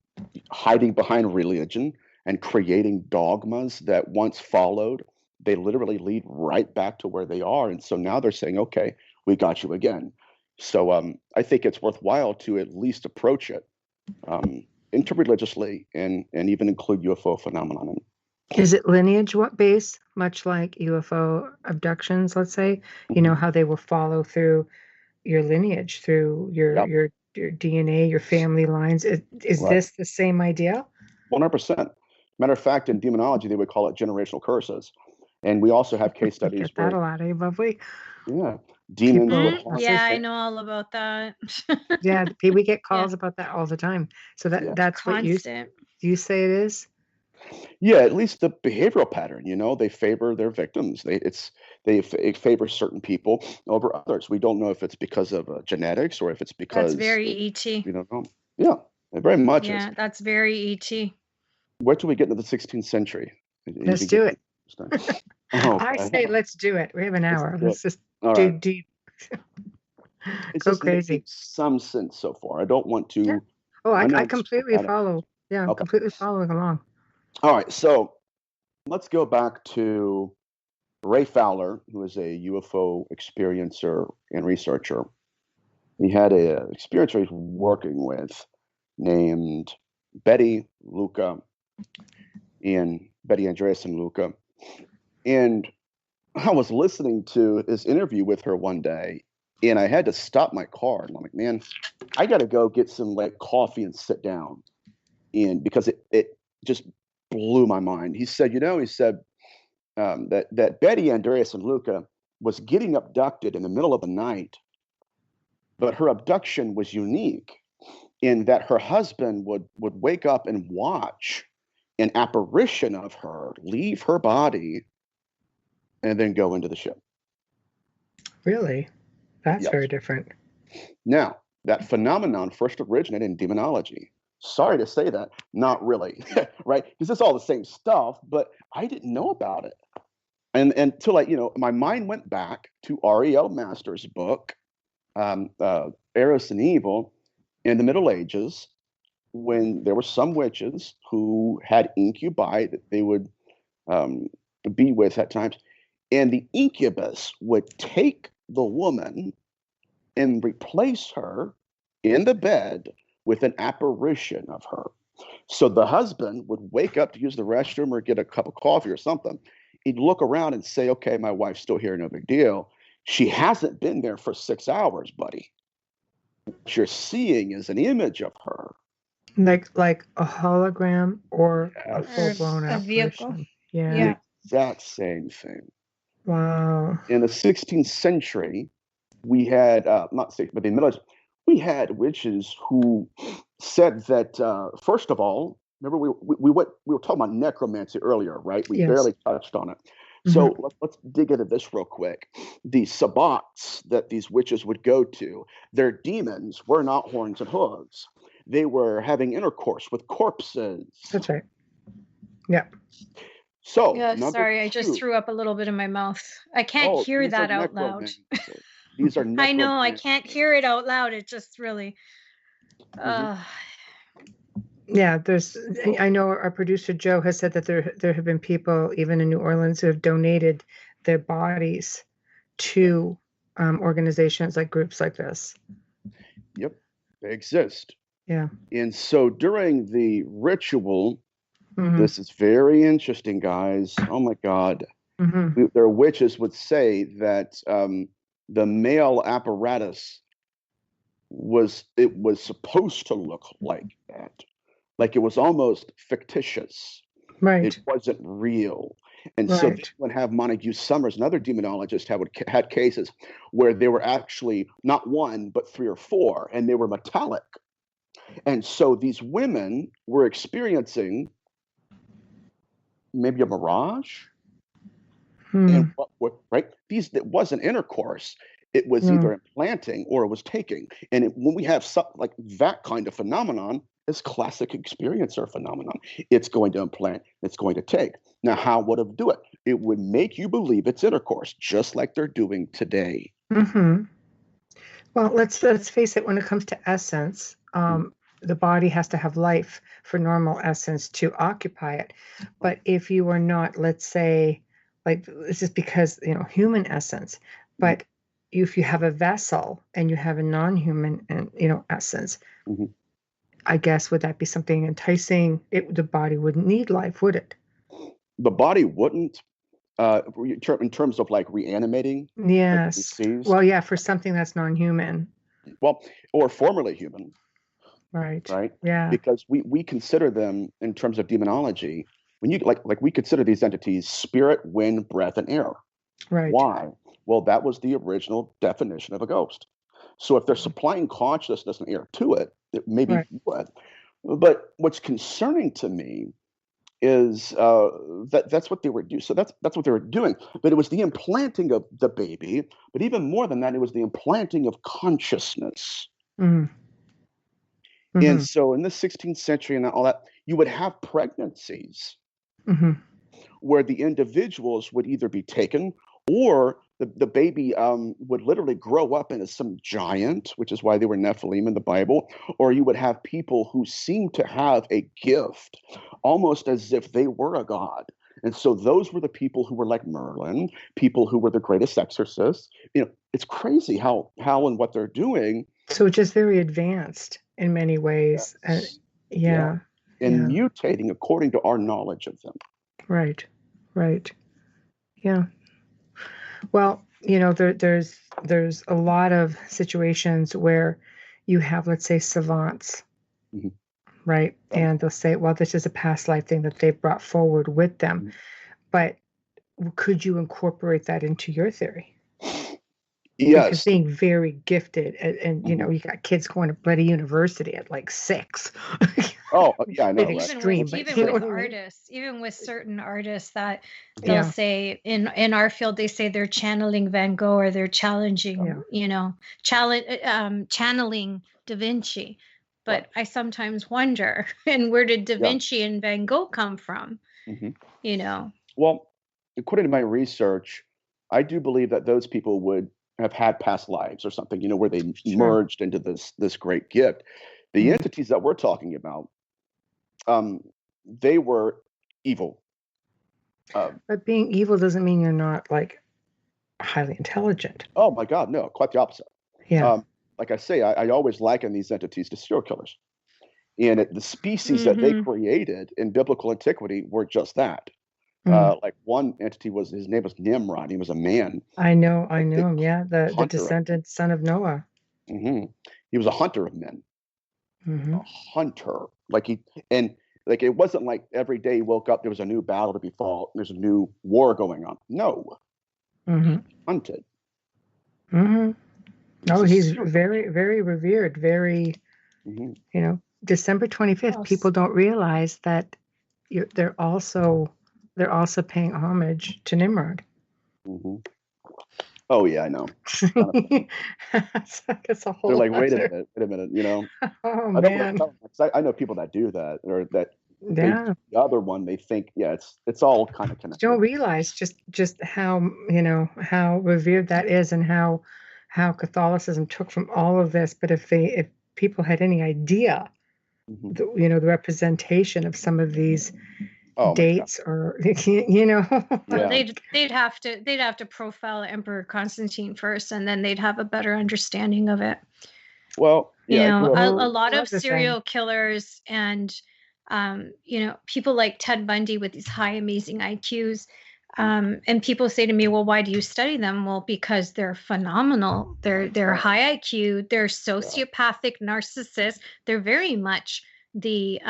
hiding behind religion and creating dogmas that once followed, they literally lead right back to where they are. And so now they're saying, okay, we got you again. So I think it's worthwhile to at least approach it interreligiously and even include UFO phenomenon. Is it lineage based, much like UFO abductions, let's say? How they will follow through your lineage, through your DNA, your family lines. Is this the same idea? 100%. Matter of fact, in demonology, they would call it generational curses. And we also have case studies Get that a lot, eh, Bubbly? Yeah. Demons. Yeah, I know all about that. Yeah, we get calls about that all the time. So that's constant. What you say it is? Yeah, at least the behavioral pattern, they favor their victims. They favor certain people over others. We don't know if it's because of genetics or if it's because that's very ET. We don't know. Yeah, it very much is. Yeah, that's very ET. Where do we get into the 16th century? Let's do it. I say let's do it. We have an hour. Let's just dig deep. It's go crazy. Making some sense so far. I don't want to. Yeah. Oh, I completely follow. Yeah, I'm completely following along. All right, so let's go back to Ray Fowler, who is a UFO experiencer and researcher. He had an experiencer he's working with named Betty Andreas and Luca. And I was listening to his interview with her one day, and I had to stop my car. And I'm like, man, I got to go get some coffee and sit down. And because it just blew my mind. He said, that Betty Andreas and Luca was getting abducted in the middle of the night, but her abduction was unique in that her husband would wake up and watch an apparition of her leave her body and then go into the ship. Really? That's very different. Now, that phenomenon first originated in demonology. Sorry to say that, not really, right? Because it's all the same stuff, but I didn't know about it. And until my mind went back to R.E.L. Masters' book, Eros and Evil, in the Middle Ages, when there were some witches who had incubi that they would be with at times. And the incubus would take the woman and replace her in the bed with an apparition of her. So the husband would wake up to use the restroom or get a cup of coffee or something. He'd look around and say, okay, my wife's still here, no big deal. She hasn't been there for 6 hours, buddy. What you're seeing is an image of her. Like a hologram or a full-blown apparition. Vehicle. Yeah. The exact same thing. Wow. In the 16th century, we had not 16th, but the middle, we had witches who said that first of all, remember we were talking about necromancy earlier, right? We Yes. barely touched on it. So let's dig into this real quick. The sabbats that these witches would go to, their demons were not horns and hooves. They were having intercourse with corpses. That's right. Yeah. So, Yeah, number sorry, I just two. threw up a little bit in my mouth. I can't Oh, hear these are that out loud. necromancers. These are I know, I necromancers. can't hear it out loud. It just really. Yeah, I know our producer Joe has said that there have been people even in New Orleans who have donated their bodies to organizations like groups like this. Yep, they exist. Yeah. And so during the ritual, Mm-hmm. this is very interesting, guys. Oh my God. Mm-hmm. Their witches would say that the male apparatus was supposed to look like that. Like it was almost fictitious. Right. It wasn't real. And Right. so they would have Montague Summers, another demonologist, had cases where they were actually not one, but three or four, and they were metallic. And so these women were experiencing maybe a mirage. And right? It wasn't intercourse. It was either implanting or it was taking. And when we have something like that kind of phenomenon, it's classic experiencer phenomenon. It's going to implant, it's going to take. Now, how would it do it? It would make you believe it's intercourse, just like they're doing today. Mm-hmm. Well, let's face it. When it comes to essence, the body has to have life for normal essence to occupy it. But if you are not, let's say, like this is because human essence, but if you have a vessel and you have a non-human and essence, I guess would that be something enticing? The body wouldn't need life, would it? The body wouldn't, in terms of like reanimating. Yes. Well, yeah, for something that's non-human. Well, or formerly human. Right. Right. Yeah. Because we consider them in terms of demonology. When you like we consider these entities spirit, wind, breath, and air. Right. Why? Well, that was the original definition of a ghost. So if they're supplying consciousness and air to it, it maybe would. But what's concerning to me is that's what they were doing. So that's what they were doing. But it was the implanting of the baby. But even more than that, it was the implanting of consciousness. And so in the 16th century and all that, you would have pregnancies where the individuals would either be taken or the baby would literally grow up into some giant, which is why they were Nephilim in the Bible, or you would have people who seemed to have a gift, almost as if they were a god. And so those were the people who were like Merlin, people who were the greatest exorcists. It's crazy how and what they're doing. So it's just very advanced in many ways. Yes. And mutating according to our knowledge of them. Right. Yeah. Well, there's a lot of situations where you have, let's say, savants, right? And they'll say, well, this is a past life thing that they've brought forward with them. But could you incorporate that into your theory? Yes. Because being very gifted and you got kids going to bloody university at like 6. Oh, yeah, I know. Even with artists, even with certain artists that they'll say in our field, they say they're channeling Van Gogh or they're challenging, channeling Da Vinci. But I sometimes wonder, and where did Da Vinci and Van Gogh come from? Well, according to my research, I do believe that those people would have had past lives or something, where they merged into this great gift. The entities that we're talking about, they were evil. But being evil doesn't mean you're not like highly intelligent. Oh my God, no, quite the opposite. Yeah. Like I say, I always liken these entities to serial killers. And the species that they created in biblical antiquity were just that. Like one entity his name was Nimrod. He was a man. I know him. Yeah, the descendant son of Noah. He was a hunter of men. A hunter, it wasn't like every day he woke up there was a new battle to be fought. There's a new war going on. No, Mm-hmm. Hunted. Mm-hmm. Oh, He's he's very, very revered. Very, mm-hmm. December 25th. People don't realize that they're also paying homage to Nimrod. Mm-hmm. Oh yeah, I know. It's a whole They're like, other... wait a minute. Oh I don't want man. to tell them, 'cause I know people that do that, or that they Yeah. the other one. They think, yeah, it's all kind of You connected. don't realize just how how revered that is, and how Catholicism took from all of this. But if people had any idea, Mm-hmm. the representation of some of these dates, or Well, Yeah. they'd have to profile Emperor Constantine first, and then they'd have a better understanding of it. Well, yeah, a lot of serial killers and people like Ted Bundy with these high, amazing IQs. And people say to me, well, why do you study them? Well, because they're phenomenal. They're high IQ. They're sociopathic narcissists. They're very much the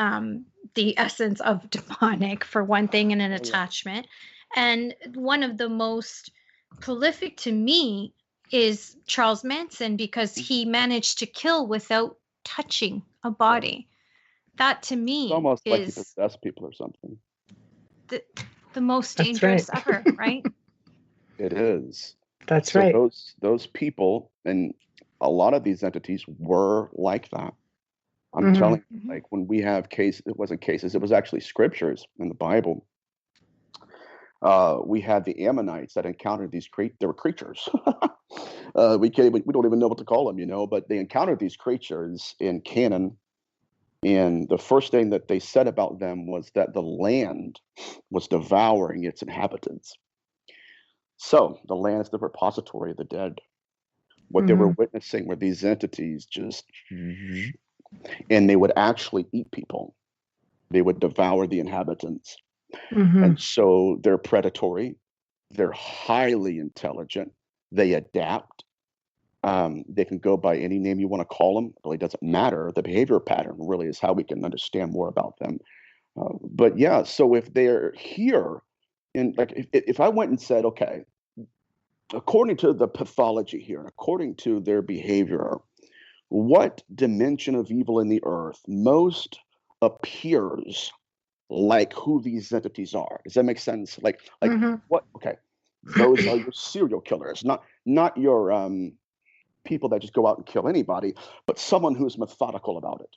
essence of demonic, for one thing, and an attachment. And one of the most prolific to me is Charles Manson, because he managed to kill without touching a body. That to me it's almost like he is possessed people or something. the most dangerous ever, right? It is. That's right. Those people and a lot of these entities were like that. I'm telling you, like when we have cases, it wasn't cases, it was actually scriptures in the Bible. We had the Ammonites that encountered they were creatures. We don't even know what to call them, but they encountered these creatures in Canaan. And the first thing that they said about them was that the land was devouring its inhabitants. So the land is the repository of the dead. What they were witnessing were these entities and they would actually eat people. They would devour the inhabitants. And so they're predatory. They're highly intelligent. They adapt. They can go by any name you want to call them. It really doesn't matter. The behavior pattern really is how we can understand more about them. But yeah, so if they're here, and like if I went and said, okay, according to the pathology here, and according to their behavior, what dimension of evil in the earth most appears like who these entities are? Does that make sense? Like what? Okay, those are your serial killers, not your people that just go out and kill anybody, but someone who's methodical about it.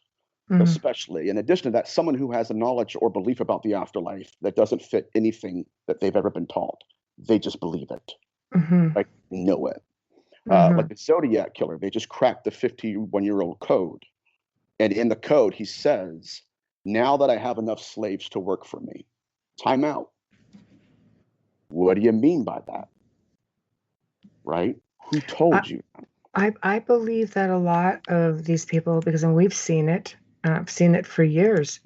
Especially, in addition to that, someone who has a knowledge or belief about the afterlife that doesn't fit anything that they've ever been taught. They just believe it, like know it. Like the Zodiac killer, they just cracked the 51-year-old code, and in the code he says, "Now that I have enough slaves to work for me, time out." What do you mean by that? Right? Who told you? I believe that a lot of these people, because we've seen it. I've seen it for years.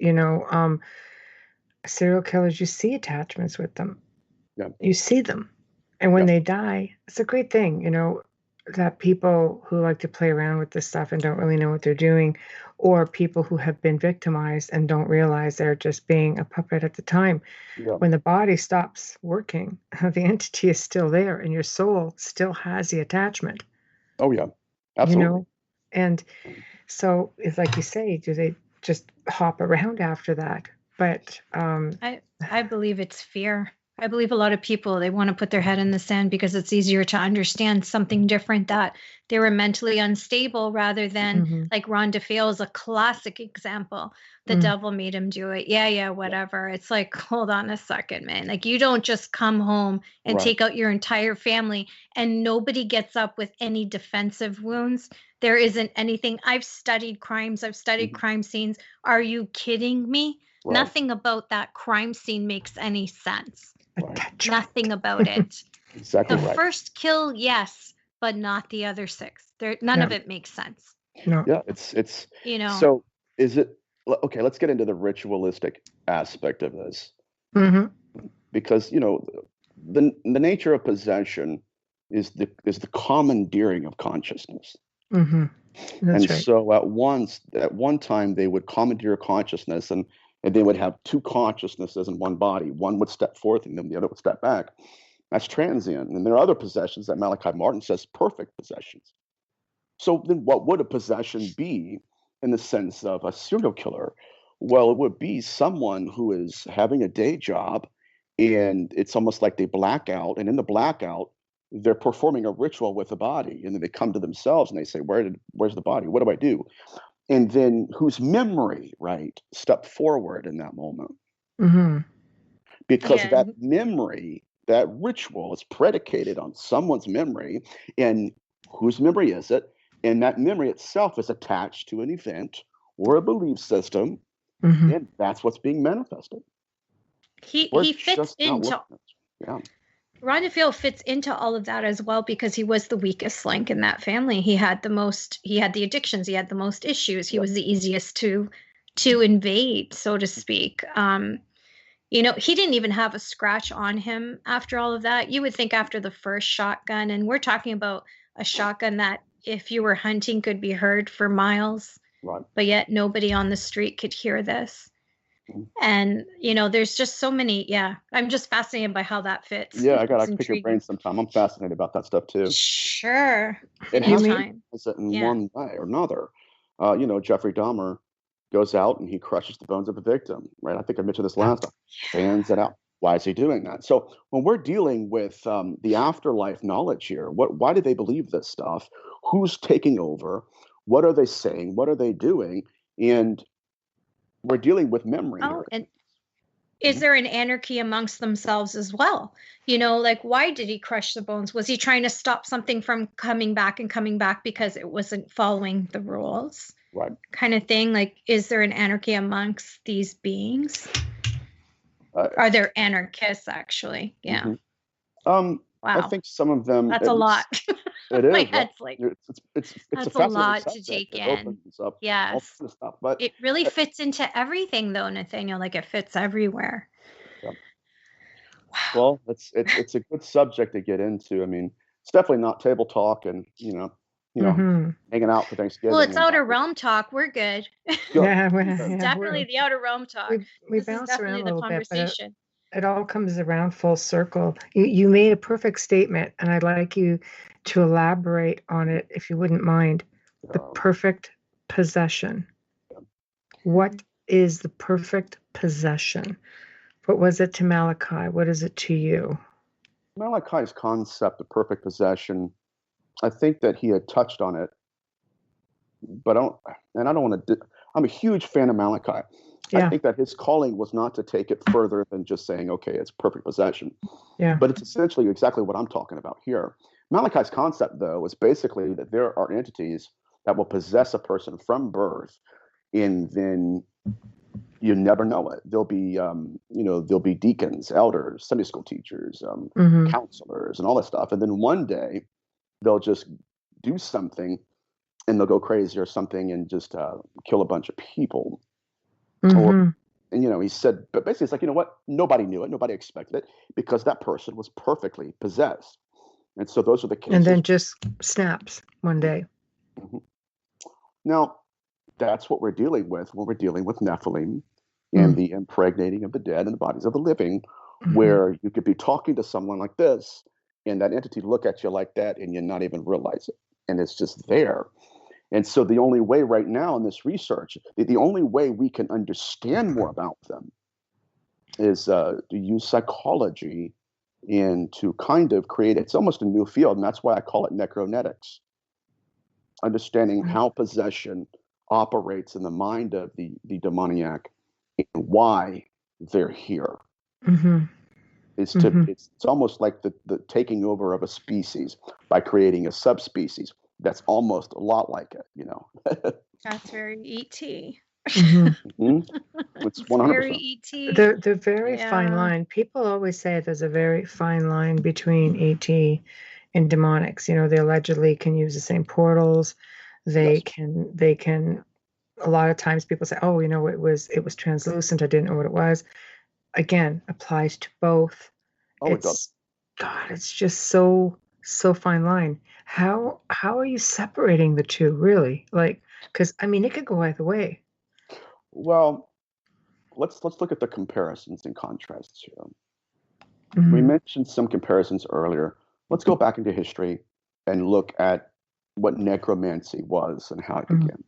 Serial killers, you see attachments with them. Yeah. You see them. And when they die, it's a great thing, that people who like to play around with this stuff and don't really know what they're doing, or people who have been victimized and don't realize they're just being a puppet at the time. Yeah. When the body stops working, the entity is still there and your soul still has the attachment. Oh, yeah. Absolutely. And so it's like you say, do they just hop around after that? But I believe it's fear. I believe a lot of people, they want to put their head in the sand because it's easier to understand something different, that they were mentally unstable, rather than like Ron DeFeo is a classic example. The devil made him do it. Yeah, whatever. It's like, hold on a second, man. Like, you don't just come home and take out your entire family and nobody gets up with any defensive wounds. There isn't anything. I've studied crimes. I've studied crime scenes. Are you kidding me? Right. Nothing about that crime scene makes any sense. Right. Nothing about it. Exactly. The first kill, yes, but not the other 6. None of it makes sense. No. Yeah, it's So is it okay? Let's get into the ritualistic aspect of this, because the nature of possession is the commandeering of consciousness. That's and right. So at one time they would commandeer consciousness, and they would have 2 consciousnesses in one body. One would step forth and then the other would step back. That's transient. And there are other possessions that Malachi Martin says perfect possessions. So then what would a possession be in the sense of a serial killer? Well, it would be someone who is having a day job and it's almost like they black out. And in the blackout, they're performing a ritual with the body. And then they come to themselves and they say, where's the body? What do I do? And then whose memory, right, stepped forward in that moment? Mm-hmm. Because that memory, that ritual is predicated on someone's memory. And whose memory is it? And that memory itself is attached to an event or a belief system. Mm-hmm. And that's what's being manifested. He fits into Yeah. fits into all of that as well because he was the weakest link in that family. He had the addictions, he had the most issues. He was the easiest to invade, so to speak. He didn't even have a scratch on him after all of that. You would think after the first shotgun, and we're talking about a shotgun that if you were hunting could be heard for miles, right. But yet nobody on the street could hear this. And, there's just so many. Yeah. I'm just fascinated by how that fits. Yeah. I got to pick your brain sometime. I'm fascinated about that stuff too. Sure. It has it in one way or another. Jeffrey Dahmer goes out and he crushes the bones of a victim, right? I think I mentioned this last time. Fans it out. Why is he doing that? So when we're dealing with the afterlife knowledge here, why do they believe this stuff? Who's taking over? What are they saying? What are they doing? And we're dealing with memory. Oh, and is there an anarchy amongst themselves as well? Why did he crush the bones? Was he trying to stop something from coming back because it wasn't following the rules? Right. Kind of thing. Is there an anarchy amongst these beings? Are there anarchists actually? Yeah. Mm-hmm. Wow. I think some of them. That's a lot. It is. My head's like. It's that's a lot subject. to take it in. Yes. All stuff, but it really fits into everything, though, Nathaniel. It fits everywhere. Yeah. Wow. Well, it's a good subject to get into. I mean, it's definitely not table talk, and hanging out for Thanksgiving. Well, it's outer realm talk. We're good. Definitely the outer realm talk. We bounce around a little bit, but it all comes around full circle. You made a perfect statement, and I'd like you to elaborate on it, if you wouldn't mind. The perfect possession. What is the perfect possession? What was it to Malachi? What is it to you? Malachi's concept of perfect possession, I think that he had touched on it, but I'm a huge fan of Malachi. Yeah. I think that his calling was not to take it further than just saying, okay, it's perfect possession. Yeah. But it's essentially exactly what I'm talking about here. Malachi's concept, though, is basically that there are entities that will possess a person from birth, and then you never know it. There'll be deacons, elders, Sunday school teachers, counselors, and all that stuff. And then one day they'll just do something and they'll go crazy or something and just kill a bunch of people. He said, but basically it's like, you know what? Nobody knew it. Nobody expected it because that person was perfectly possessed. And so those are the cases. And then just snaps one day. Mm-hmm. Now, that's what we're dealing with when we're dealing with Nephilim and the impregnating of the dead and the bodies of the living, where you could be talking to someone like this and that entity look at you like that and you not even realize it. And it's just there. And so the only way right now in this research, the only way we can understand more about them is to use psychology and to kind of create, it's almost a new field. And that's why I call it necronetics. Understanding how possession operates in the mind of the demoniac and why they're here. It's almost like the taking over of a species by creating a subspecies that's almost a lot like it, That's very E.T. It's 100%. Very E.T. The very fine line. People always say there's a very fine line between E.T. and demonics. They allegedly can use the same portals. They can. A lot of times people say, "Oh, it was translucent. I didn't know what it was." Again, applies to both. Oh, it does. God, it's just so fine line. How are you separating the two, really? Because it could go either way. Well, let's look at the comparisons and contrasts here. We mentioned some comparisons earlier. Let's go back into history and look at what necromancy was and how it began,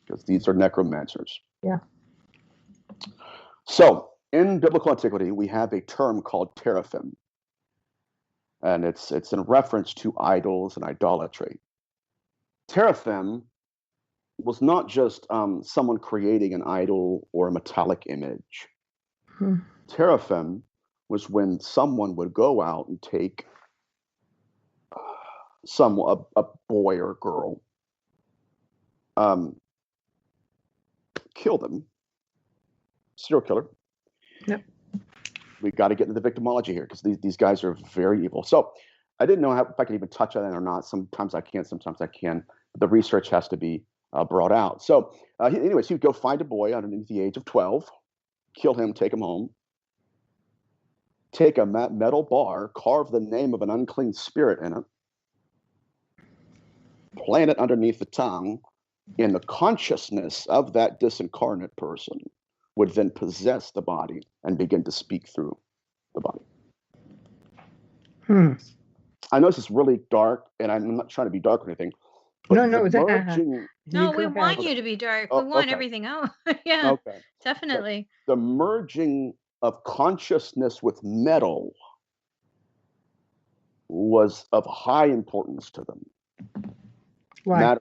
because these are necromancers. Yeah. So, in biblical antiquity, we have a term called teraphim, and it's in reference to idols and idolatry. Teraphim was not just someone creating an idol or a metallic image. Teraphim was when someone would go out and take a boy or girl, kill them, serial killer. Yep. We got to get into the victimology here because these guys are very evil. So I didn't know if I could even touch on it or not. Sometimes I can, sometimes I can. But the research has to be brought out. So anyways, he would go find a boy underneath the age of 12, kill him, take him home, take a metal bar, carve the name of an unclean spirit in it, plant it underneath the tongue, and the consciousness of that disincarnate person would then possess the body and begin to speak through the body. I know this is really dark, and I'm not trying to be dark or anything. No, we want you to be dark. We want everything out. Yeah, definitely. The merging of consciousness with metal was of high importance to them. Why?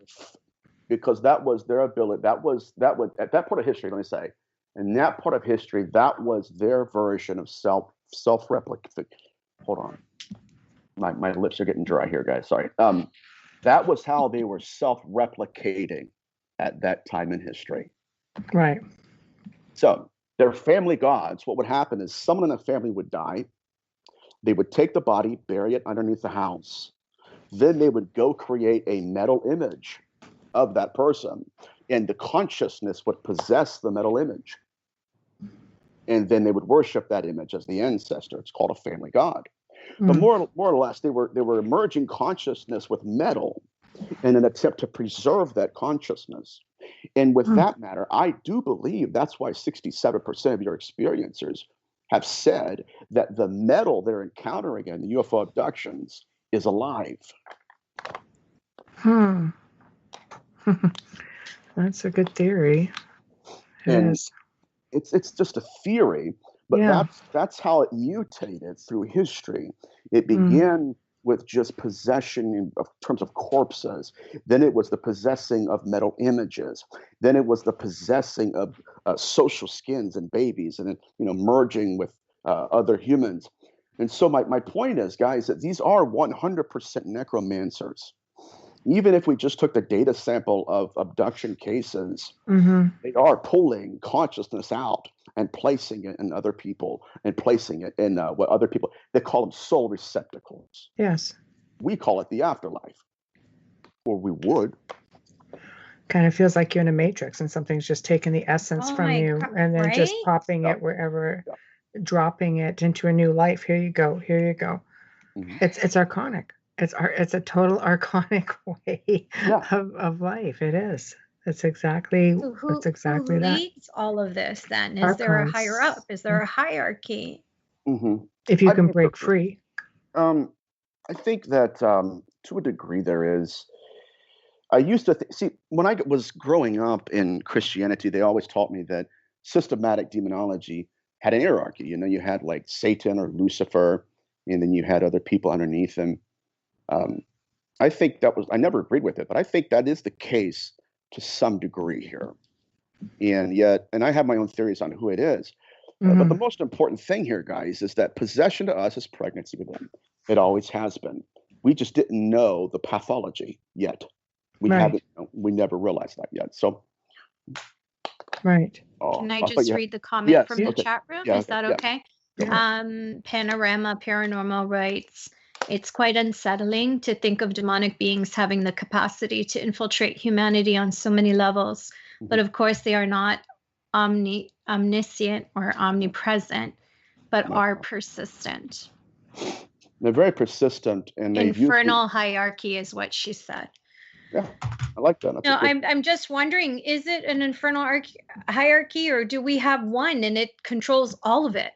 Because that was their ability. That was at that point of history. Let me say, in that part of history, that was their version of self-replication. Hold on, my lips are getting dry here, guys. Sorry. That was how they were self-replicating at that time in history. Right. So their family gods, what would happen is someone in the family would die. They would take the body, bury it underneath the house. Then they would go create a metal image of that person, and the consciousness would possess the metal image. And then they would worship that image as the ancestor. It's called a family god. But more or less, they were merging consciousness with metal in an attempt to preserve that consciousness. And with that matter, I do believe that's why 67% of your experiencers have said that the metal they're encountering in the UFO abductions is alive. That's a good theory. It's just a theory, but that's how it mutated through history. It began with just possession in terms of corpses. Then it was the possessing of metal images. Then it was the possessing of social skins and babies, and then merging with other humans. And so my point is, guys, that these are 100% necromancers. Even if we just took the data sample of abduction cases, they are pulling consciousness out and placing it in other people and placing it in what other people, they call them soul receptacles. Yes. We call it the afterlife, or we would. Kind of feels like you're in a matrix and something's just taking the essence from you and then just popping it wherever, dropping it into a new life. Here you go. Here you go. It's archonic. It's a total archonic way of life. It is. It's exactly who that. leads all of this then? Is there a higher up? Is there a hierarchy? If you can break free. I think that to a degree there is. I used to see when I was growing up in Christianity, they always taught me that systematic demonology had an hierarchy. You had like Satan or Lucifer, and then you had other people underneath him. I think I never agreed with it, but I think that is the case to some degree here. And I have my own theories on who it is. But the most important thing here, guys, is that possession to us is pregnancy with them. It always has been. We just didn't know the pathology yet. We haven't. We never realized that yet. So. Right. Can I just read the comment from the chat room? Yeah, is that okay? Panorama Paranormal writes, it's quite unsettling to think of demonic beings having the capacity to infiltrate humanity on so many levels. But of course, they are not omniscient or omnipresent, but are persistent. They're very persistent. And infernal hierarchy is what she said. Yeah, I like that. No, I'm just wondering, is it an infernal hierarchy, or do we have one and it controls all of it?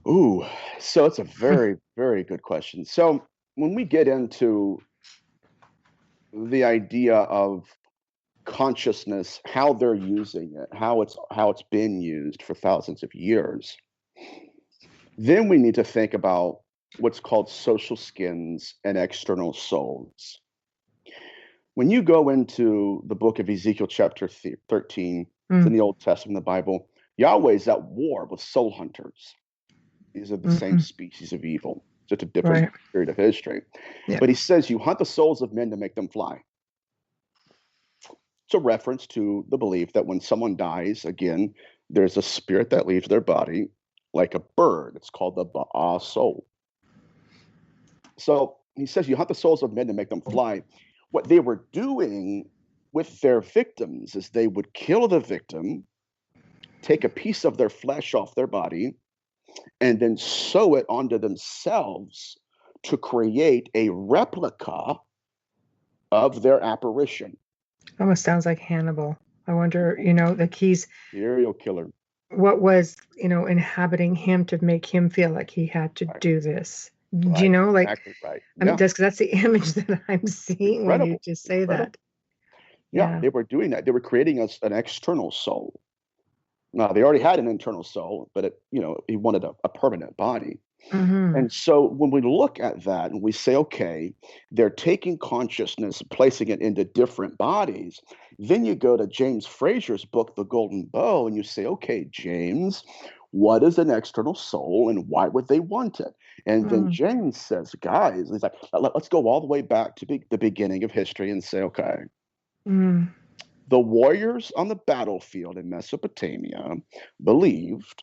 Ooh, so it's a very, very good question. So when we get into the idea of consciousness, how they're using it, how it's been used for thousands of years, then we need to think about what's called social skins and external souls. When you go into the book of Ezekiel, chapter 13, it's in the Old Testament, the Bible, Yahweh's at war with soul hunters. These are the same species of evil, just a different period of history. Yeah. But he says, you hunt the souls of men to make them fly. It's a reference to the belief that when someone dies, again, there's a spirit that leaves their body like a bird. It's called the Ba'a soul. So he says, you hunt the souls of men to make them fly. What they were doing with their victims is they would kill the victim, take a piece of their flesh off their body, and then sew it onto themselves to create a replica of their apparition. Almost sounds like Hannibal. I wonder, like he's serial killer. What was, inhabiting him to make him feel like he had to do this? Right. Do you know, like, exactly right. I mean, that's the image that I'm seeing when you just say that. Yeah, they were doing that. They were creating an external soul. Now, they already had an internal soul, but he wanted a permanent body. And so when we look at that and we say, okay, they're taking consciousness, placing it into different bodies, then you go to James Frazier's book, The Golden Bow, and you say, okay, James, what is an external soul and why would they want it? And then James says, guys, he's like, let's go all the way back to the beginning of history and say, okay, the warriors on the battlefield in Mesopotamia believed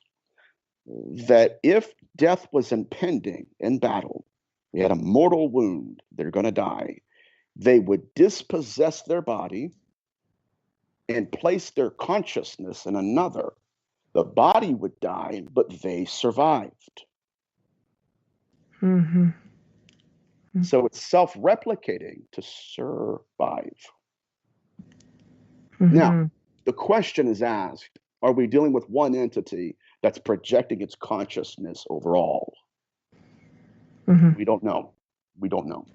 that if death was impending in battle, they had a mortal wound, they're going to die, they would dispossess their body and place their consciousness in another. The body would die, but they survived. So it's self-replicating to survive. Now, the question is asked, are we dealing with one entity that's projecting its consciousness overall? We don't know. We don't know.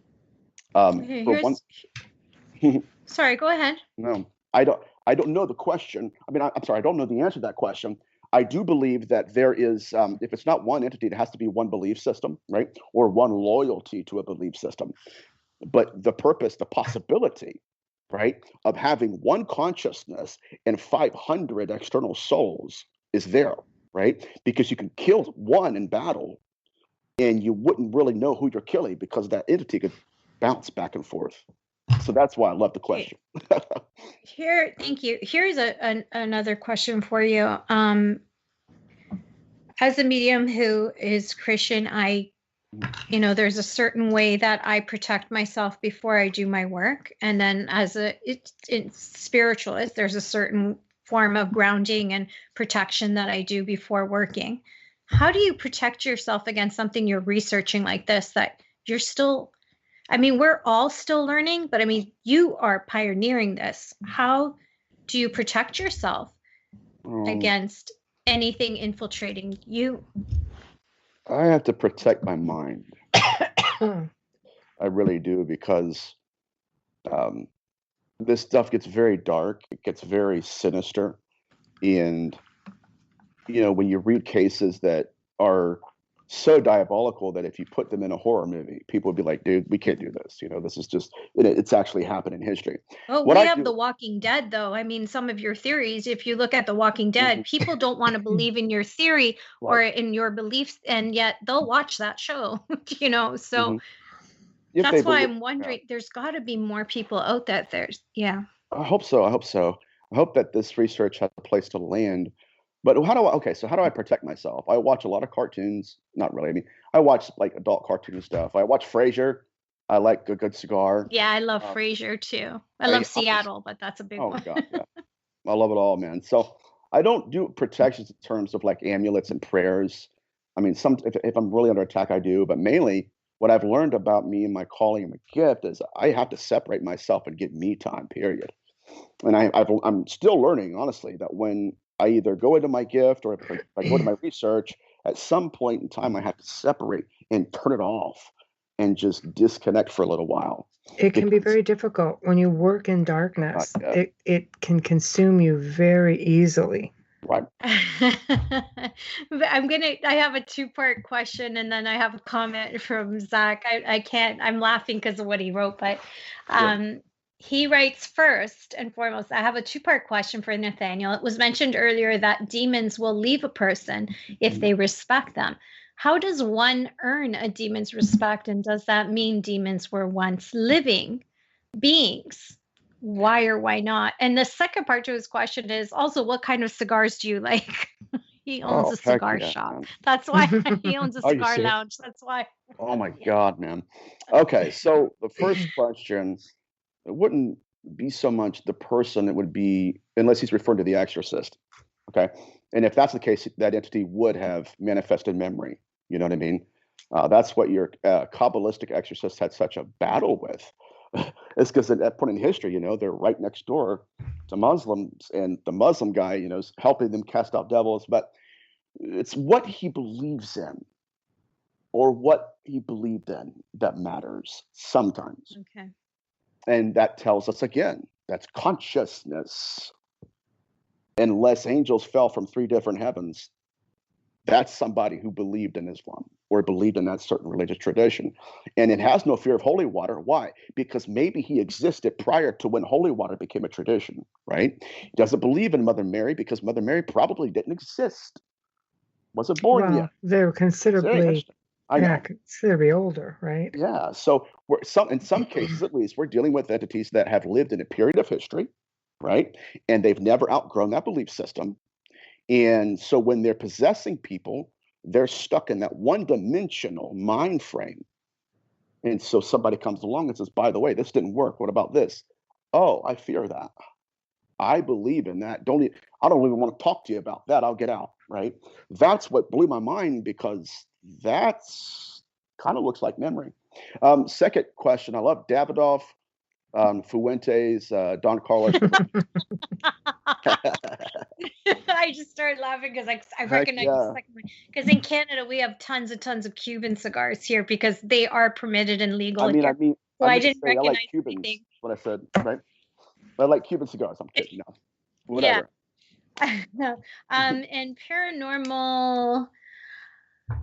Sorry, go ahead. No, I don't know the question. I mean, I'm sorry, I don't know the answer to that question. I do believe that there is, if it's not one entity, it has to be one belief system, right? Or one loyalty to a belief system. But the purpose, the possibility, right, of having one consciousness and 500 external souls is there, right? Because you can kill one in battle and you wouldn't really know who you're killing because that entity could bounce back and forth. So that's why I love the question. Thank you. Here's another question for you. As a medium who is Christian, there's a certain way that I protect myself before I do my work. And then as it's spiritualist, there's a certain form of grounding and protection that I do before working. How do you protect yourself against something you're researching like this, that you're still, we're all still learning, but you are pioneering this. How do you protect yourself against anything infiltrating you? I have to protect my mind. I really do, because this stuff gets very dark. It gets very sinister. And, when you read cases that are so diabolical that if you put them in a horror movie, people would be like, dude, we can't do this. This is just, it's actually happened in history. Well, we have The Walking Dead, though. Some of your theories, if you look at The Walking Dead, people don't want to believe in your theory or in your beliefs, and yet they'll watch that show, so that's why I'm wondering, there's got to be more people out there. Yeah. I hope so. I hope that this research has a place to land. But how do I protect myself? I watch a lot of cartoons. Not really. I watch like adult cartoon stuff. I watch Frasier. I like a good cigar. Yeah, I love Frasier too. I love Seattle, but that's a big one. Oh, God, yeah. I love it all, man. So I don't do protections in terms of like amulets and prayers. If I'm really under attack, I do. But mainly, what I've learned about me and my calling and my gift is I have to separate myself and get me time, period. And I'm still learning, honestly, that when I either go into my gift or if I go to my research, at some point in time, I have to separate and turn it off and just disconnect for a little while. It can be very difficult when you work in darkness. Yeah. It can consume you very easily. Right. I have a two-part question, and then I have a comment from Zach. I'm laughing because of what he wrote, but he writes, first and foremost, I have a two-part question for Nathaniel. It was mentioned earlier that demons will leave a person if they respect them. How does one earn a demon's respect, and does that mean demons were once living beings? Why or why not? And the second part to his question is also, what kind of cigars do you like? He owns a cigar shop. Man. That's why he owns a cigar lounge. That's why. Oh my God, man. Okay, so the first question, it wouldn't be so much the person, it would be, unless he's referring to the exorcist. Okay. And if that's the case, that entity would have manifested memory. You know what I mean? That's what your Kabbalistic exorcist had such a battle with. It's because at that point in history, they're right next door to Muslims, and the Muslim guy, is helping them cast out devils. But it's what he believes in or what he believed in that matters sometimes. Okay. And that tells us, again, that's consciousness. Unless angels fell from 3 different heavens, that's somebody who believed in Islam or believed in that certain religious tradition. And it has no fear of holy water. Why? Because maybe he existed prior to when holy water became a tradition, right? He doesn't believe in Mother Mary because Mother Mary probably didn't exist. Wasn't born yet. They were considerably older, right? Yeah. So in some cases, at least, we're dealing with entities that have lived in a period of history, right? And they've never outgrown that belief system. And so when they're possessing people, they're stuck in that one-dimensional mind frame. And so somebody comes along and says, by the way, this didn't work. What about this? Oh, I fear that. I believe in that. I don't even want to talk to you about that. I'll get out, right? That's what blew my mind, because that's kind of looks like memory. Second question, I love Davidoff, Fuentes, Don Carlos. I just started laughing because I recognize the second one. Because in Canada, we have tons of Cuban cigars here because they are permitted and legal here. So I didn't recognize I like Cubans. anything. What I said, right? I like Cuban cigars. I'm kidding. No. Whatever. Yeah. And paranormal,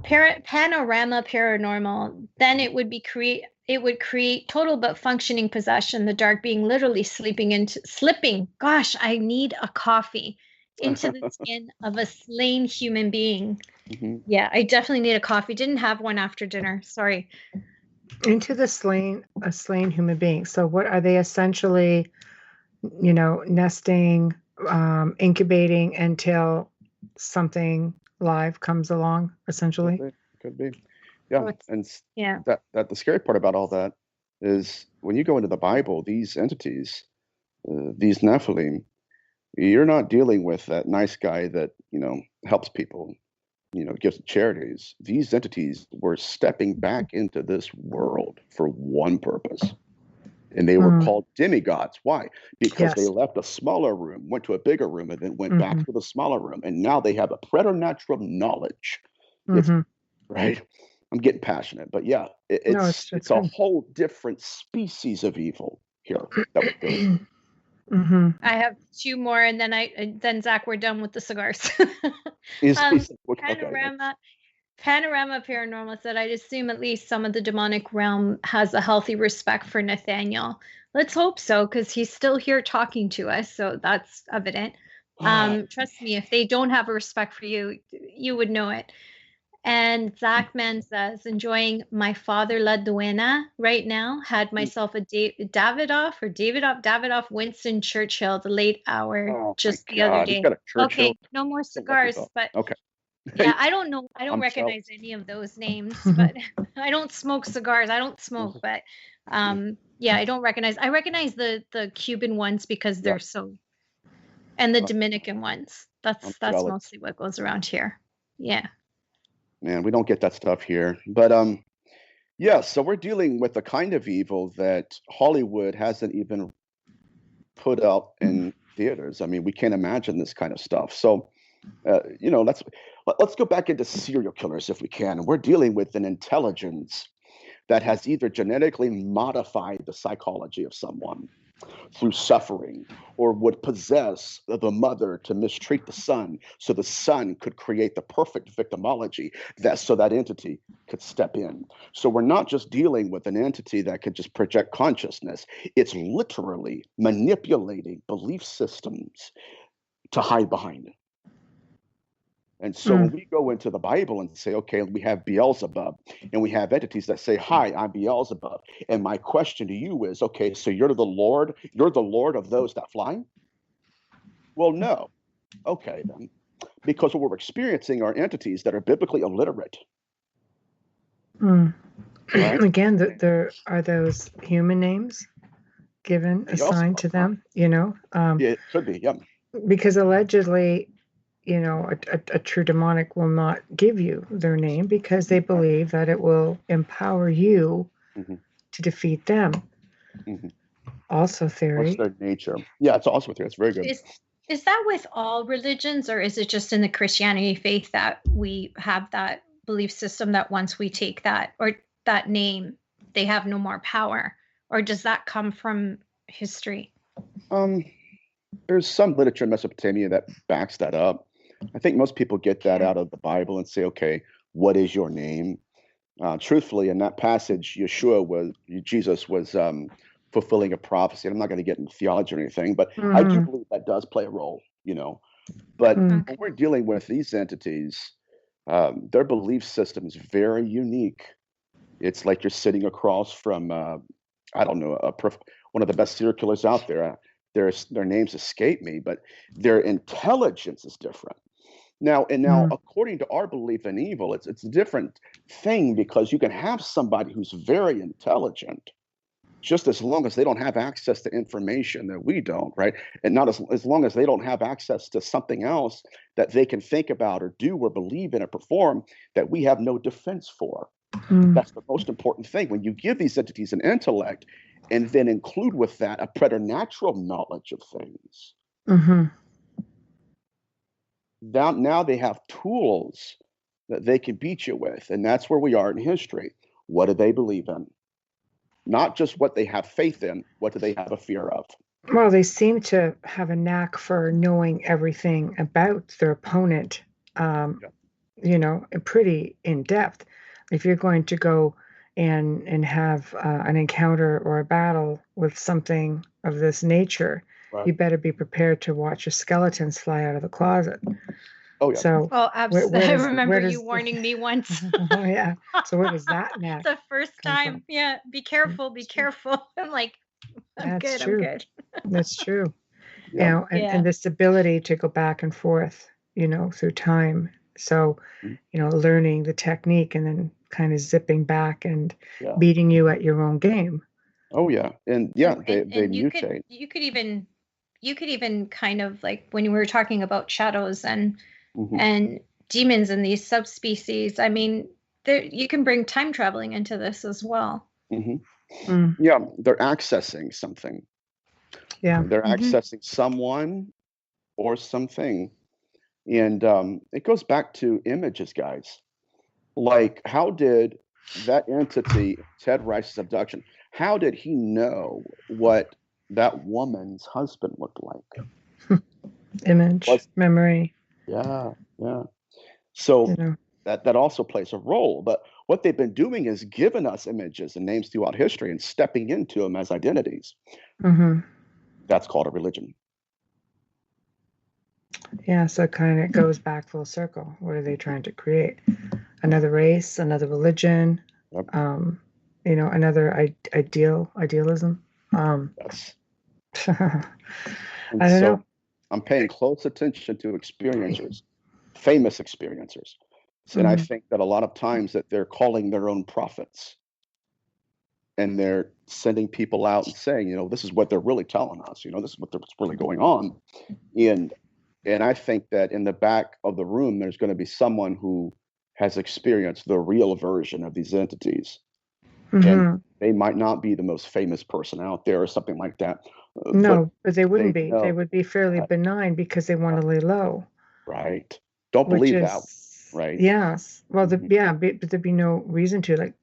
panorama paranormal, then it would create total but functioning possession, the dark being literally slipping, gosh, I need a coffee, into the skin of a slain human being. Mm-hmm. Yeah, I definitely need a coffee. Didn't have one after dinner. Sorry. Into a slain human being. So what are they essentially, nesting, incubating until something live comes along, essentially? Could be. Yeah. And that the scary part about all that is when you go into the Bible, these entities, these Nephilim, you're not dealing with that nice guy that, helps people, gives charities. These entities were stepping back into this world for one purpose. And they were called demigods. Why? Because they left a smaller room, went to a bigger room, and then went back to the smaller room. And now they have a preternatural knowledge. Right? I'm getting passionate, but yeah, it's a whole different species of evil here that we're doing. Mm-hmm. I have 2 more, and then Zach, we're done with the cigars. Panorama Paranormal said, I'd assume at least some of the demonic realm has a healthy respect for Nathaniel. Let's hope so, because he's still here talking to us, so that's evident. Trust me, if they don't have a respect for you, you would know it. And Zach Mann says, enjoying my father La Duena right now. Had myself a Davidoff Winston Churchill, the late hour, just the other day. Okay, no more cigars, but okay. Yeah, I don't know. I don't recognize any of those names, but I don't smoke cigars. I don't smoke, but yeah, I don't recognize. I recognize the Cuban ones because they're so, and the Dominican ones. That's mostly what goes around here. Yeah. Man, we don't get that stuff here. But yeah, so we're dealing with a kind of evil that Hollywood hasn't even put out in theaters. I mean, we can't imagine this kind of stuff. So Let's go back into serial killers if we can. We're dealing with an intelligence that has either genetically modified the psychology of someone through suffering, or would possess the mother to mistreat the son so the son could create the perfect victimology so that entity could step in. So we're not just dealing with an entity that could just project consciousness. It's literally manipulating belief systems to hide behind it. And so when we go into the Bible and say, okay, we have Beelzebub, and we have entities that say, hi, I'm Beelzebub. And my question to you is, okay, so you're the Lord of those that fly? Well, no. Okay, then. Because what we're experiencing are entities that are biblically illiterate. Right? Again, there are those human names assigned to them, Yeah, it could be, yeah. Because allegedly, a true demonic will not give you their name because they believe that it will empower you to defeat them. Also theory. What's their nature? Yeah, it's also theory. It's very good. Is that with all religions, or is it just in the Christianity faith that we have that belief system that once we take that or that name, they have no more power? Or does that come from history? There's some literature in Mesopotamia that backs that up. I think most people get that out of the Bible and say, okay, what is your name? Truthfully, in that passage, Jesus was fulfilling a prophecy. And I'm not going to get into theology or anything, but I do believe that does play a role, But when we're dealing with these entities, their belief system is very unique. It's like you're sitting across from, I don't know, one of the best serial killers out there. Their names escape me, but their intelligence is different. Now, according to our belief in evil, it's a different thing, because you can have somebody who's very intelligent, just as long as they don't have access to information that we don't, right? And not as long as they don't have access to something else that they can think about or do or believe in or perform that we have no defense for. That's the most important thing. When you give these entities an intellect and then include with that a preternatural knowledge of things, now they have tools that they can beat you with. And that's where we are in history. What do they believe in? Not just what they have faith in, what do they have a fear of? Well, they seem to have a knack for knowing everything about their opponent, pretty in depth. If you're going to go and have an encounter or a battle with something of this nature, you better be prepared to watch your skeletons fly out of the closet. Oh, yeah. So, absolutely. I remember you warning me once. Oh, yeah. So where does that knack? The first time. Yeah. Be careful. Be careful. I'm like, I'm good. That's true. And this ability to go back and forth, through time. So, learning the technique and then kind of zipping back and beating you at your own game. Oh, yeah. And they mutate. You could even kind of, like when we were talking about shadows and demons and these subspecies, I mean, you can bring time traveling into this as well. Yeah, they're accessing something. Yeah. They're accessing someone or something. And it goes back to images, guys. Like, how did that entity, Ted Rice's abduction, how did he know what that woman's husband looked like? Image, memory. Yeah. So that also plays a role. But what they've been doing is giving us images and names throughout history and stepping into them as identities. That's called a religion. Yeah, so it kind of goes back full circle. What are they trying to create? Another race, another religion, another idealism. Yes. I don't know. I'm paying close attention to experiencers, famous experiencers. And I think that a lot of times that they're calling their own prophets, and they're sending people out and saying, this is what they're really telling us. This is what's really going on. And I think that in the back of the room, there's going to be someone who has experienced the real version of these entities. And they might not be the most famous person out there or something like that. No, but they wouldn't be. They would be fairly benign because they want to lay low. Right. Don't which believe that. is, Right. yes. Well, but there'd be no reason to, like,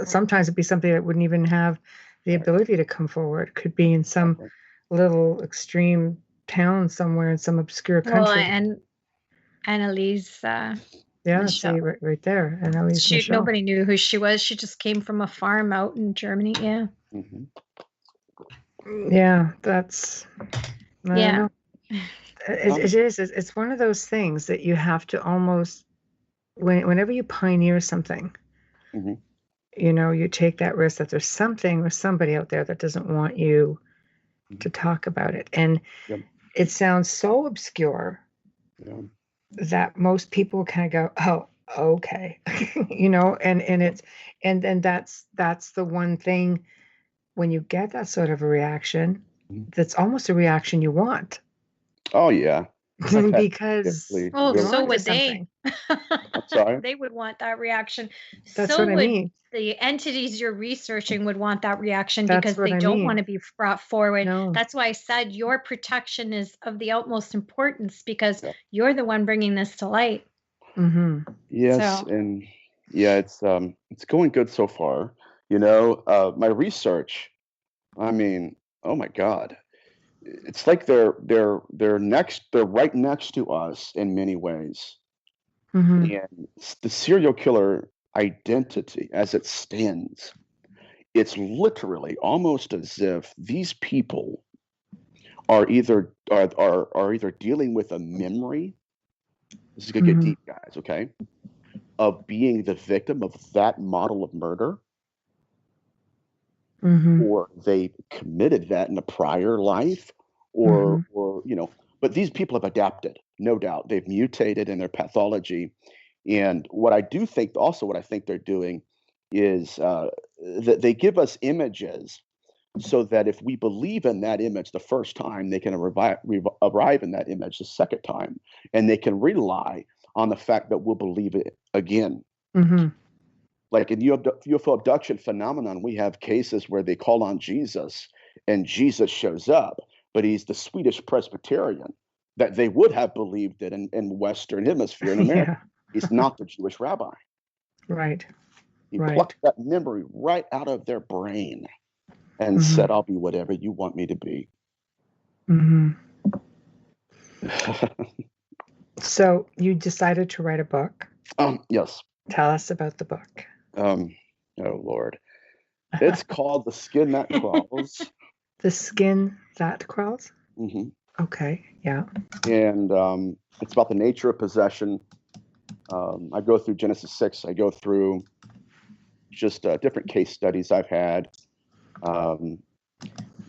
sometimes it'd be something that wouldn't even have the ability to come forward. It could be in some little extreme town somewhere in some obscure country. Well, and Annalise, yeah, Michelle. see, right there. Annalise Michelle. Nobody knew who she was. She just came from a farm out in Germany. Yeah. Yeah, that's, I don't know. It is. It's one of those things that you have to almost, whenever you pioneer something, you take that risk that there's something or somebody out there that doesn't want you to talk about it. And it sounds so obscure that most people kind of go, oh, okay. And then that's the one thing, when you get that sort of a reaction, that's almost a reaction you want. Oh, yeah. Because so would they. I'm sorry? They would want that reaction. That's what I mean. The entities you're researching would want that reaction, That's because what they I don't mean. want to be brought forward. No. That's why I said your protection is of the utmost importance, because you're the one bringing this to light. Yes, and it's going good so far. My research, I mean, oh my God, it's like they're right next to us in many ways. And the serial killer identity as it stands, it's literally almost as if these people are either dealing with a memory. This is gonna get deep, guys, okay? Of being the victim of that model of murder, or they committed that in a prior life, or but these people have adapted, no doubt. They've mutated in their pathology. And what I think they're doing is that they give us images so that if we believe in that image the first time, they can arrive in that image the second time, and they can rely on the fact that we'll believe it again. Like in UFO abduction phenomenon, we have cases where they call on Jesus and Jesus shows up, but he's the Swedish Presbyterian that they would have believed in Western Hemisphere in America. He's not the Jewish rabbi. Right. He plucked that memory right out of their brain and said, I'll be whatever you want me to be. So you decided to write a book. Yes. Tell us about the book. Oh, Lord. It's called The Skin That Crawls. The Skin That Crawls? Okay, yeah. And it's about the nature of possession. I go through Genesis 6. I go through just different case studies I've had.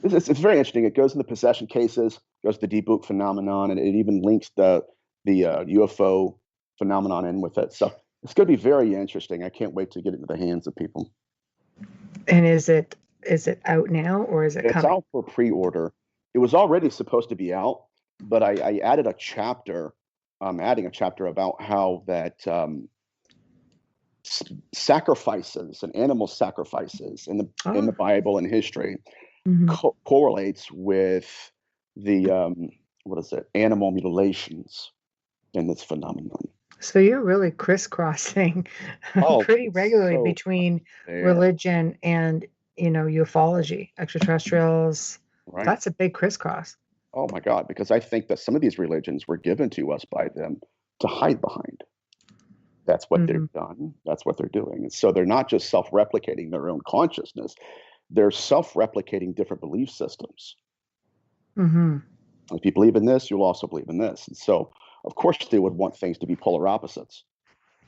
It's very interesting. It goes into possession cases, goes to the deep phenomenon, and it even links the UFO phenomenon in with it. So it's going to be very interesting. I can't wait to get it into the hands of people. And is it out now, or is it coming? It's out for pre-order. It was already supposed to be out, but I added a chapter. I'm adding a chapter about how that sacrifices and animal sacrifices in the Bible and history correlates with the animal mutilations in this phenomenon. So you're really crisscrossing pretty regularly between religion and ufology, extraterrestrials. Right. That's a big crisscross. Oh my God, because I think that some of these religions were given to us by them to hide behind. That's what they've done. That's what they're doing. And so they're not just self-replicating their own consciousness. They're self-replicating different belief systems. If you believe in this, you'll also believe in this. And so, of course, they would want things to be polar opposites.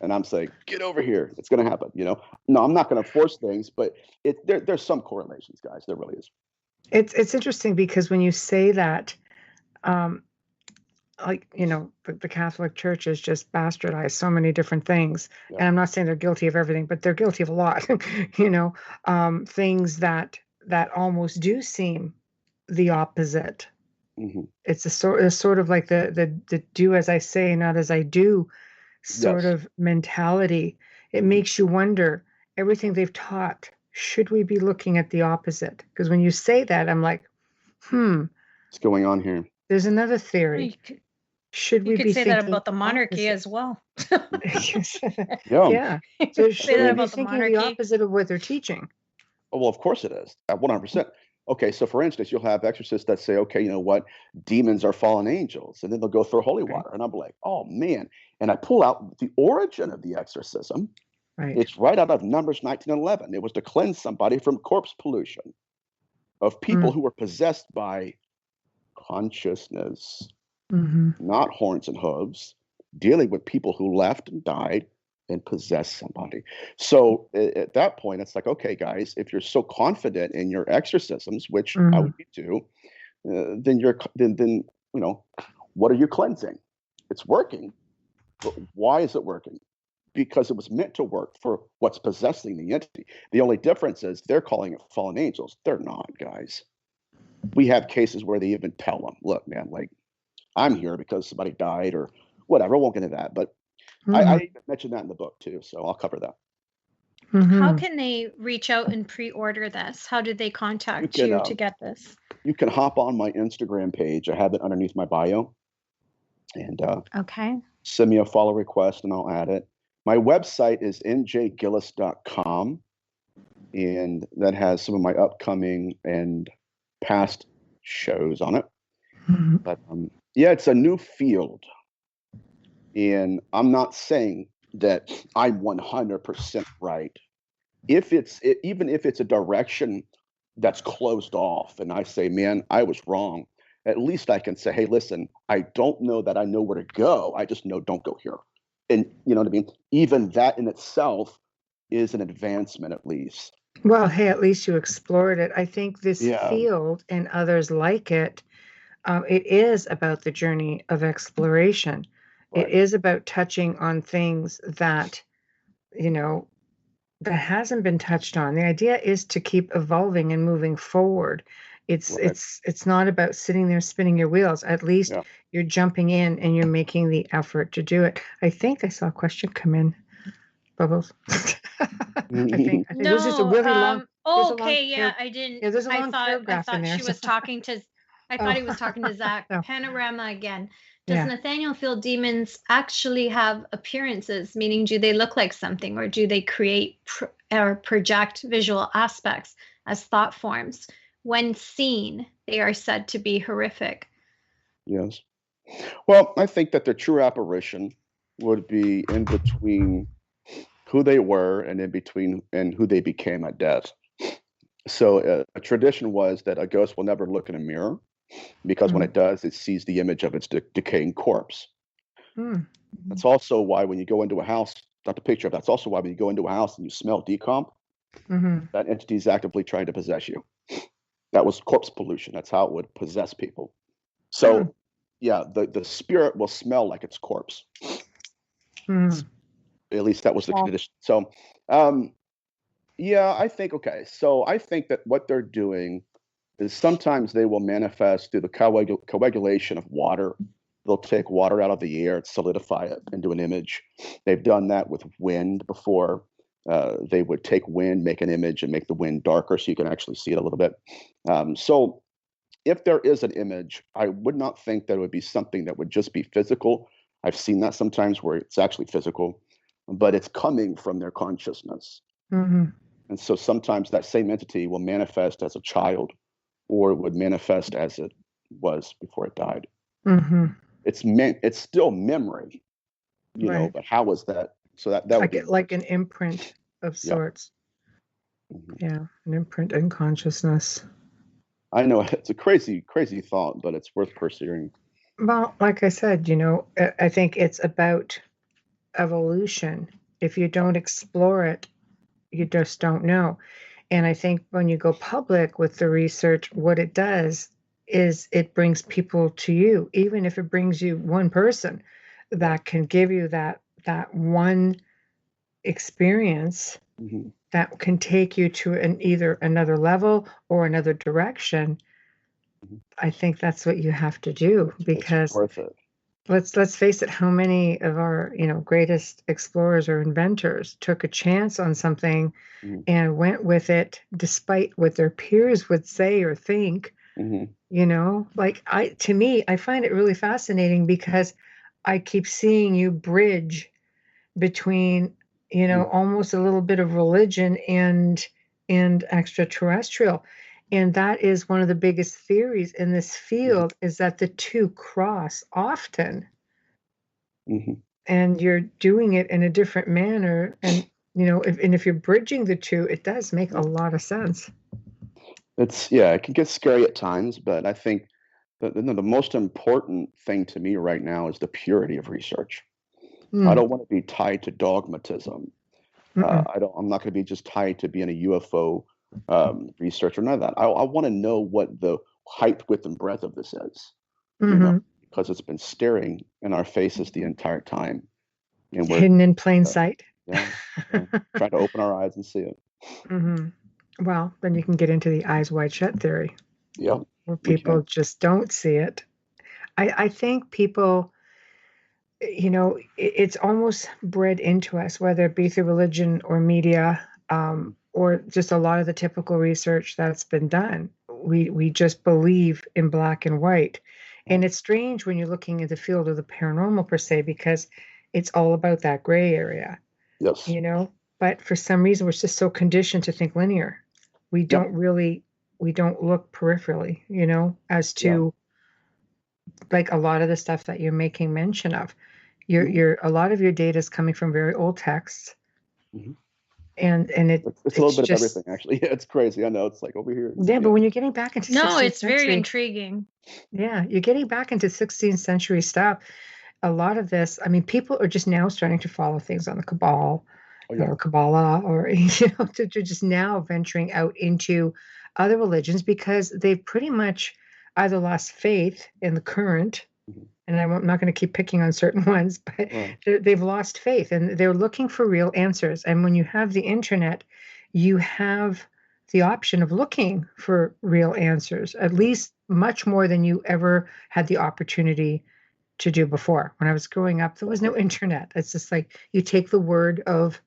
And I'm saying, get over here. It's going to happen. No, I'm not going to force things, but there's some correlations, guys. There really is. It's interesting because when you say that, the Catholic Church has just bastardized so many different things. Yeah. And I'm not saying they're guilty of everything, but they're guilty of a lot, things that almost do seem the opposite. It's a sort of like the do as I say, not as I do sort of mentality. It makes you wonder, everything they've taught, should we be looking at the opposite? Because when you say that, I'm like, what's going on here? There's another theory. should we You could be say that thinking about the monarchy opposite? as well. Yeah. Yeah. You So could say should that we be about the thinking the monarchy. opposite of what they're teaching? Oh, well, of course it is. At 100%. Okay, so for instance, you'll have exorcists that say, okay, you know what? Demons are fallen angels. And then they'll go through holy Right. water. And I'm like, oh, man. And I pull out the origin of the exorcism. Right. It's right out of Numbers 19:11. It was to cleanse somebody from corpse pollution of people who were possessed by consciousness, not horns and hooves, dealing with people who left and died and possessed somebody. So at that point, it's like, okay, guys, if you're so confident in your exorcisms, which I would be too, then you know, what are you cleansing? It's working, but why is it working? Because it was meant to work for what's possessing the entity. The only difference is they're calling it fallen angels. They're not, guys. We have cases where they even tell them, look, man, like, I'm here because somebody died or whatever. I won't get into that, but I even mentioned that in the book too, so I'll cover that. How can they reach out and pre-order this? How did they contact you to get this? You can hop on my Instagram page. I have it underneath my bio, and send me a follow request, and I'll add it. My website is njgillis.com, and that has some of my upcoming and past shows on it. But yeah, it's a new field. And I'm not saying that I'm 100% right. Even if it's a direction that's closed off and I say, man, I was wrong, at least I can say, hey, listen, I don't know that I know where to go. I just know don't go here. And you know what I mean? Even that in itself is an advancement, at least. Well, hey, at least you explored it. I think this field and others like it, it is about the journey of exploration. Right. It is about touching on things that, you know, that hasn't been touched on. The idea is to keep evolving and moving forward. It's not about sitting there spinning your wheels. At least you're jumping in and you're making the effort to do it. I think I saw a question come in. Bubbles. I think no, it was just a really long. I didn't. Yeah, there's a long paragraph in there. I thought she was talking to. I thought he was talking to Zach. Panorama again. Does Nathaniel feel demons actually have appearances? Meaning, do they look like something, or do they create or project visual aspects as thought forms? When seen, they are said to be horrific. Yes. Well, I think that the true apparition would be in between who they were and in between and who they became at death. So a tradition was that a ghost will never look in a mirror because when it does, it sees the image of its decaying corpse. That's also why when you go into a house, not the picture, that's also why when you go into a house and you smell decomp, that entity is actively trying to possess you. That was corpse pollution. That's how it would possess people. So the spirit will smell like its corpse. At least that was the tradition. So I think, so I think that what they're doing is sometimes they will manifest through the coagulation of water. They'll take water out of the air and solidify it into an image. They've done that with wind before. They would take wind, make an image, and make the wind darker so you can actually see it a little bit. So if there is an image, I would not think that it would be something that would just be physical. I've seen that sometimes where it's actually physical, but it's coming from their consciousness. And so sometimes that same entity will manifest as a child, or it would manifest as it was before it died. It's still memory, you know, but how was that? So that would be like an imprint of sorts. Yeah, an imprint in consciousness. I know it's a crazy thought, but it's worth pursuing. Well, like I said, you know, I think it's about evolution. If you don't explore it, you just don't know. And I think when you go public with the research, what it does is it brings people to you, even if it brings you one person that can give you that one experience that can take you to either another level or another direction. I think that's what you have to do, because it's worth it. Let's face it, how many of our, you know, greatest explorers or inventors took a chance on something and went with it despite what their peers would say or think, Like to me, I find it really fascinating because I keep seeing you bridge between, almost a little bit of religion and extraterrestrial. And that is one of the biggest theories in this field, is that the two cross often. And you're doing it in a different manner. And, if you're bridging the two, it does make a lot of sense. It can get scary at times, but I think the most important thing to me right now is the purity of research. I don't want to be tied to dogmatism. I'm not going to be just tied to being a UFO researcher. None of that. I want to know what the height, width, and breadth of this is. Because it's been staring in our faces the entire time, and we're hidden in plain sight. Trying to open our eyes and see it. Well, then you can get into the eyes wide shut theory. Yeah, where people just don't see it. I think people, it's almost bred into us, whether it be through religion or media, or just a lot of the typical research that's been done. We just believe in black and white. And it's strange when you're looking at the field of the paranormal per se, because it's all about that gray area. Yes. But for some reason, we're just so conditioned to think linear. We don't look peripherally, as to like a lot of the stuff that you're making mention of. A lot of your data is coming from very old texts. And it's a little bit of everything, actually. Yeah, it's crazy. I know, it's like over here. Yeah, but when you're getting back into it's very intriguing. Yeah, you're getting back into 16th century stuff. A lot of this, I mean, people are just now starting to follow things on the Cabal or Kabbalah, or they're just now venturing out into other religions because they've pretty much either lost faith in the current, and I'm not going to keep picking on certain ones, but they've lost faith and they're looking for real answers. And when you have the internet, you have the option of looking for real answers, at least much more than you ever had the opportunity to do before. When I was growing up, there was no internet. It's just like you take the word of,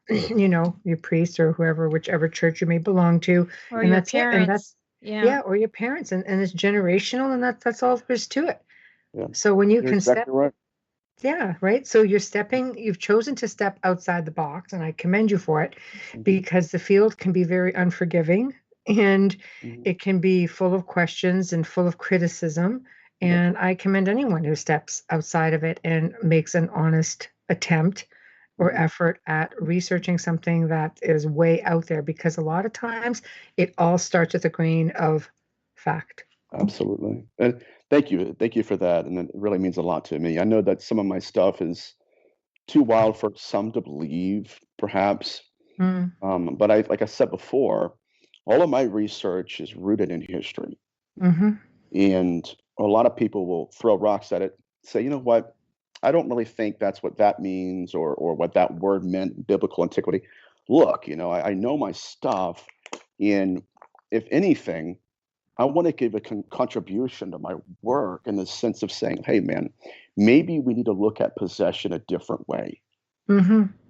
your priest or whoever, whichever church you may belong to, or and your that's parents. It. And that's or your parents, and it's generational, and that's all there is to it. Yeah. So when you can exactly step, right. Yeah, right. So you've chosen to step outside the box, and I commend you for it, because the field can be very unforgiving, and it can be full of questions and full of criticism. And I commend anyone who steps outside of it and makes an honest attempt or effort at researching something that is way out there, because a lot of times it all starts with a grain of fact. Absolutely. And thank you for that. And it really means a lot to me. I know that some of my stuff is too wild for some to believe, perhaps. But like I said before, all of my research is rooted in history. And a lot of people will throw rocks at it, say, you know what? I don't really think that's what that means, or what that word meant in biblical antiquity. Look, I know my stuff. And if anything, I want to give a contribution to my work in the sense of saying, hey, man, maybe we need to look at possession a different way.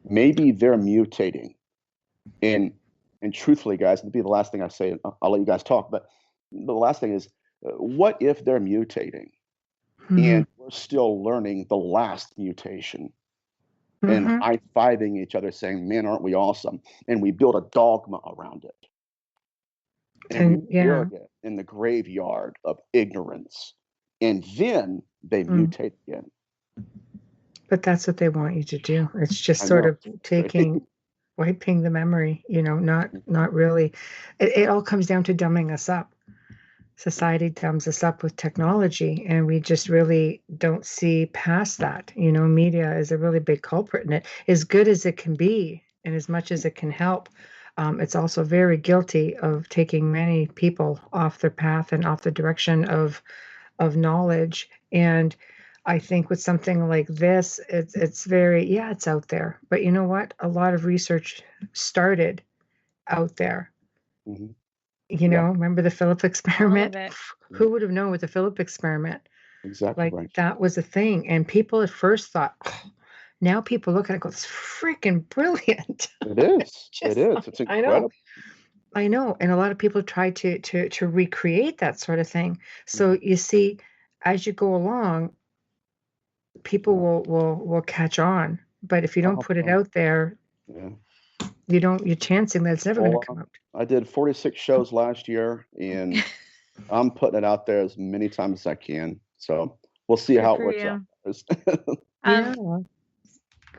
Maybe they're mutating. And truthfully, guys, it'll be the last thing I say. I'll let you guys talk. But the last thing is, what if they're mutating and we're still learning the last mutation and high-fiving each other saying, man, aren't we awesome? And we build a dogma around it. And we bury it in the graveyard of ignorance. And then they mutate again. But that's what they want you to do. It's just sort of wiping the memory, not really. It all comes down to dumbing us up. Society dumbs us up with technology, and we just really don't see past that. Media is a really big culprit in it. As good as it can be, and as much as it can help, it's also very guilty of taking many people off their path and off the direction of knowledge. And I think with something like this, it's very, it's out there. But you know what? A lot of research started out there. Remember the Philip experiment? Who would have known with the Philip experiment? Exactly. Like that was a thing. And people at first thought, now people look at it and go, it's freaking brilliant. It is. It is. It's incredible. I know, and a lot of people try to recreate that sort of thing. So you see, as you go along, people will catch on. But if you don't put it out there, you're chancing that it's never going to come out. I did 46 shows last year, and I'm putting it out there as many times as I can. So we'll see how it works out. Go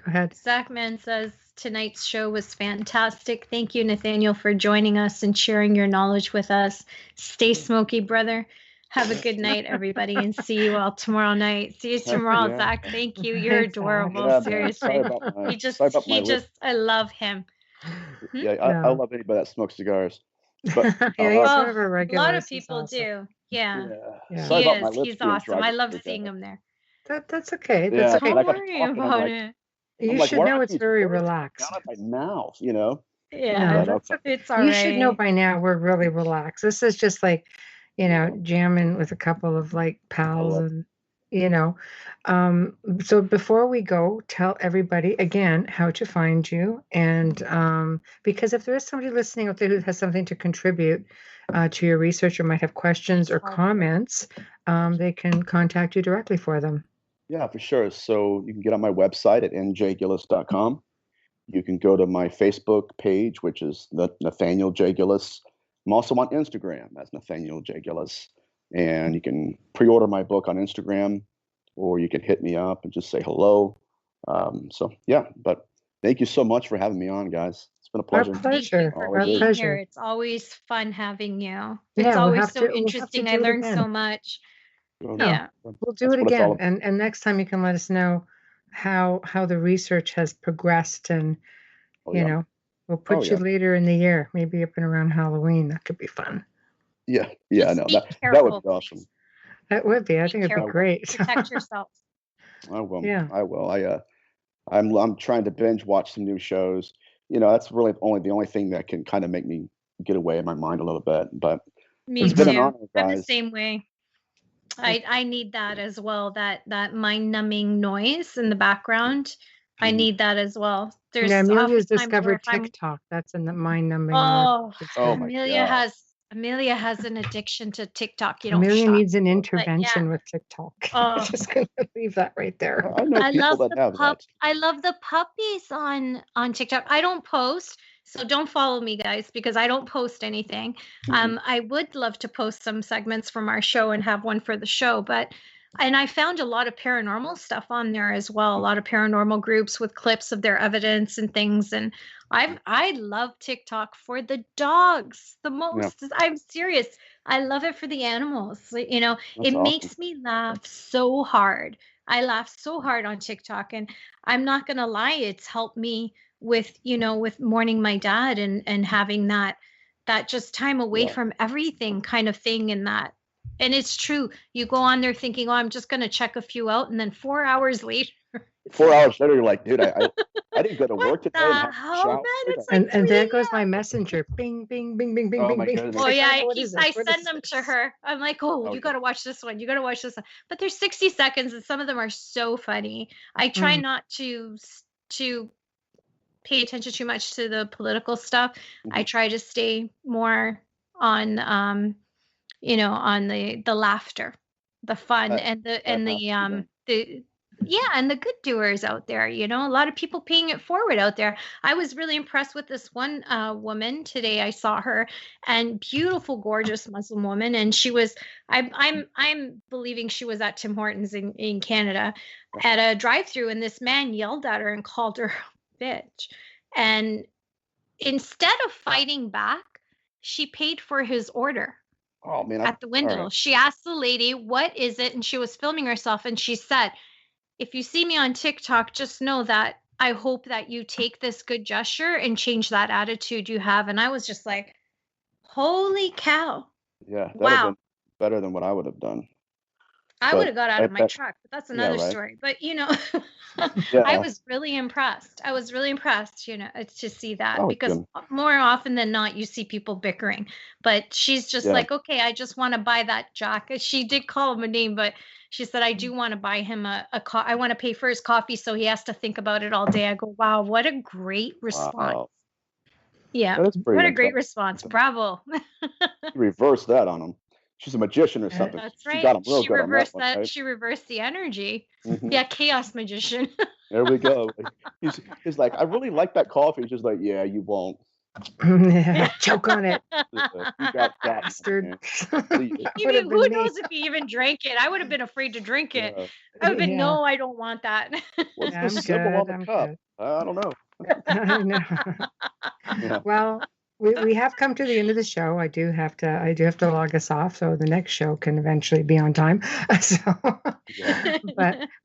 ahead. Zachman says tonight's show was fantastic. Thank you, Nathaniel, for joining us and sharing your knowledge with us. Stay smoky, brother. Have a good night, everybody, and see you all tomorrow night. See you tomorrow, Zach. Thank you. You're adorable. Yeah, seriously. I love him. Yeah, I love anybody that smokes cigars. But he's one of our a regulars. lot of people do. Yeah. He's awesome. I love seeing him there. That's okay. That's okay. Don't worry about it. You should know it's very relaxed. Down at my mouth, you know. Yeah, it's all right. You should know by now we're really relaxed. This is just like, jamming with a couple of like pals and, so before we go, tell everybody again how to find you. And because if there is somebody listening out there who has something to contribute to your research or might have questions or comments, they can contact you directly for them. Yeah, for sure. So you can get on my website at njgillis.com. You can go to my Facebook page, which is Nathaniel J. Gillis. I'm also on Instagram as Nathaniel J. Gillis. And you can pre-order my book on Instagram, or you can hit me up and just say hello. But thank you so much for having me on, guys. It's been a pleasure. Our pleasure. Our pleasure. It's always fun having you. It's always so interesting. I learned so much. Yeah, we'll do it again. And next time you can let us know how the research has progressed, and we'll put you later in the year, maybe up and around Halloween. That could be fun. Yeah, I know. That would be awesome. Please. That would be. I think it'd be great. Protect yourself. I will. Yeah. I will. I'm trying to binge watch some new shows. That's really the only thing that can kind of make me get away in my mind a little bit. But me too. An honor, I'm the same way. I need that as well. That mind-numbing noise in the background. I need that as well. There's Amelia's discovered TikTok. That's in the mind-numbing. Oh Amelia has an addiction to TikTok. Amelia needs an intervention with TikTok. I'm just gonna leave that right there. I love the puppies on TikTok. I don't post. So don't follow me, guys, because I don't post anything. I would love to post some segments from our show and have one for the show, and I found a lot of paranormal stuff on there as well. A lot of paranormal groups with clips of their evidence and things. And I love TikTok for the dogs the most. Yeah. I'm serious. I love it for the animals. It awesome. Makes me laugh so hard. I laugh so hard on TikTok, and I'm not going to lie. It's helped me with mourning my dad and having that just time away from everything kind of thing. And it's true. You go on there thinking, I'm just going to check a few out. And then 4 hours later. 4 hours later, you're like, dude, I didn't go to work today. And there goes my messenger. Bing, bing, bing, bing, bing, bing, bing. Oh, yeah. I send them to her. I'm like, you got to watch this one. You got to watch this one. But there's 60 seconds and some of them are so funny. I try not to pay attention too much to the political stuff. I try to stay more on on the laughter, the fun, and the good doers out there. A lot of people paying it forward out there. I was really impressed with this one woman today. I saw her, and beautiful, gorgeous Muslim woman, and she was. I'm believing she was at Tim Hortons in Canada at a drive-through, and this man yelled at her and called her a bitch, and instead of fighting back, she paid for his order. Oh, man, at the window. Right. She asked the lady, what is it? And she was filming herself. And she said, if you see me on TikTok, just know that I hope that you take this good gesture and change that attitude you have. And I was just like, holy cow. Yeah. That would have been better than what I would have done. I would have got out of my truck, but that's another story. But, I was really impressed. To see that because more often than not, you see people bickering. But she's just like, okay, I just want to buy that jacket. She did call him a name, but she said, I do want to buy him I want to pay for his coffee, so he has to think about it all day. I go, wow, what a great response. Wow. Yeah. That is pretty What a great impressive. response. Bravo. Reverse that on him. She's a magician or something. That's She right. got him real She good on that reversed one, that. right? She reversed the energy. Mhm. Yeah, chaos magician. There we go. He's like, I really like that coffee. He's just like, yeah, you won't. Choke on it, You got that, bastard. man. That You would mean, have who been me. knows if he even drank it? I would have been afraid to drink it. Yeah. I would have been, Yeah. no, I don't want that. What's Yeah, the I'm symbol good. on the I'm cup? good. I don't know. I know. Yeah. Well, we have come to the end of the show. I do have to log us off so the next show can eventually be on time. So, Yeah.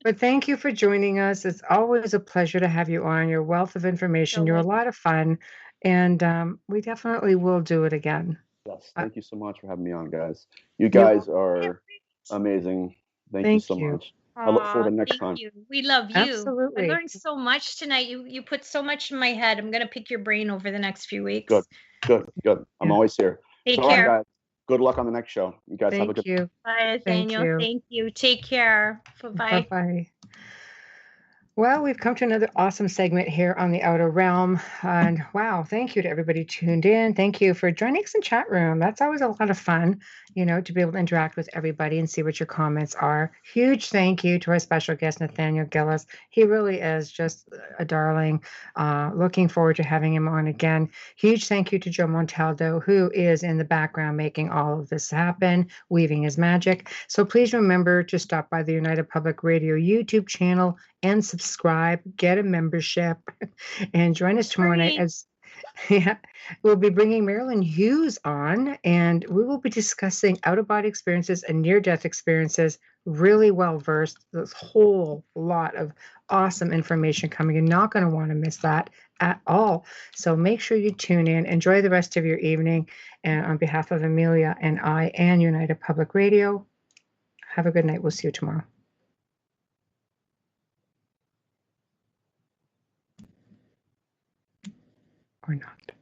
but thank you for joining us. It's always a pleasure to have you on. Your wealth of information. You're a lot of fun, and we definitely will do it again. Yes. Thank you so much for having me on, guys. You You're guys are amazing. Thank you so much. I look forward to next time. Thank you. We love you. I Absolutely. learned so much tonight. You put so much in my head. I'm gonna pick your brain over the next few weeks. Good. I'm Yeah. always here. Take So, all right, care. guys. Good luck on the next show. You guys have a Thank good you. Bye, Thank Nathaniel. you. Thank you. Take care. Bye-bye. Bye-bye. Well, we've come to another awesome segment here on the Outer Realm. And wow, thank you to everybody tuned in. Thank you for joining us in chat room. That's always a lot of fun, to be able to interact with everybody and see what your comments are. Huge thank you to our special guest, Nathaniel Gillis. He really is just a darling. Looking forward to having him on again. Huge thank you to Joe Montaldo, who is in the background making all of this happen, weaving his magic. So please remember to stop by the United Public Radio YouTube channel and subscribe, get a membership, and join us tomorrow night as we'll be bringing Marilyn Hughes on, and we will be discussing out-of-body experiences and near-death experiences. Really well versed. There's a whole lot of awesome information coming. You're not going to want to miss that at all. So make sure you tune in. Enjoy the rest of your evening. And on behalf of Amelia and I and United Public Radio, have a good night. We'll see you tomorrow. Or not.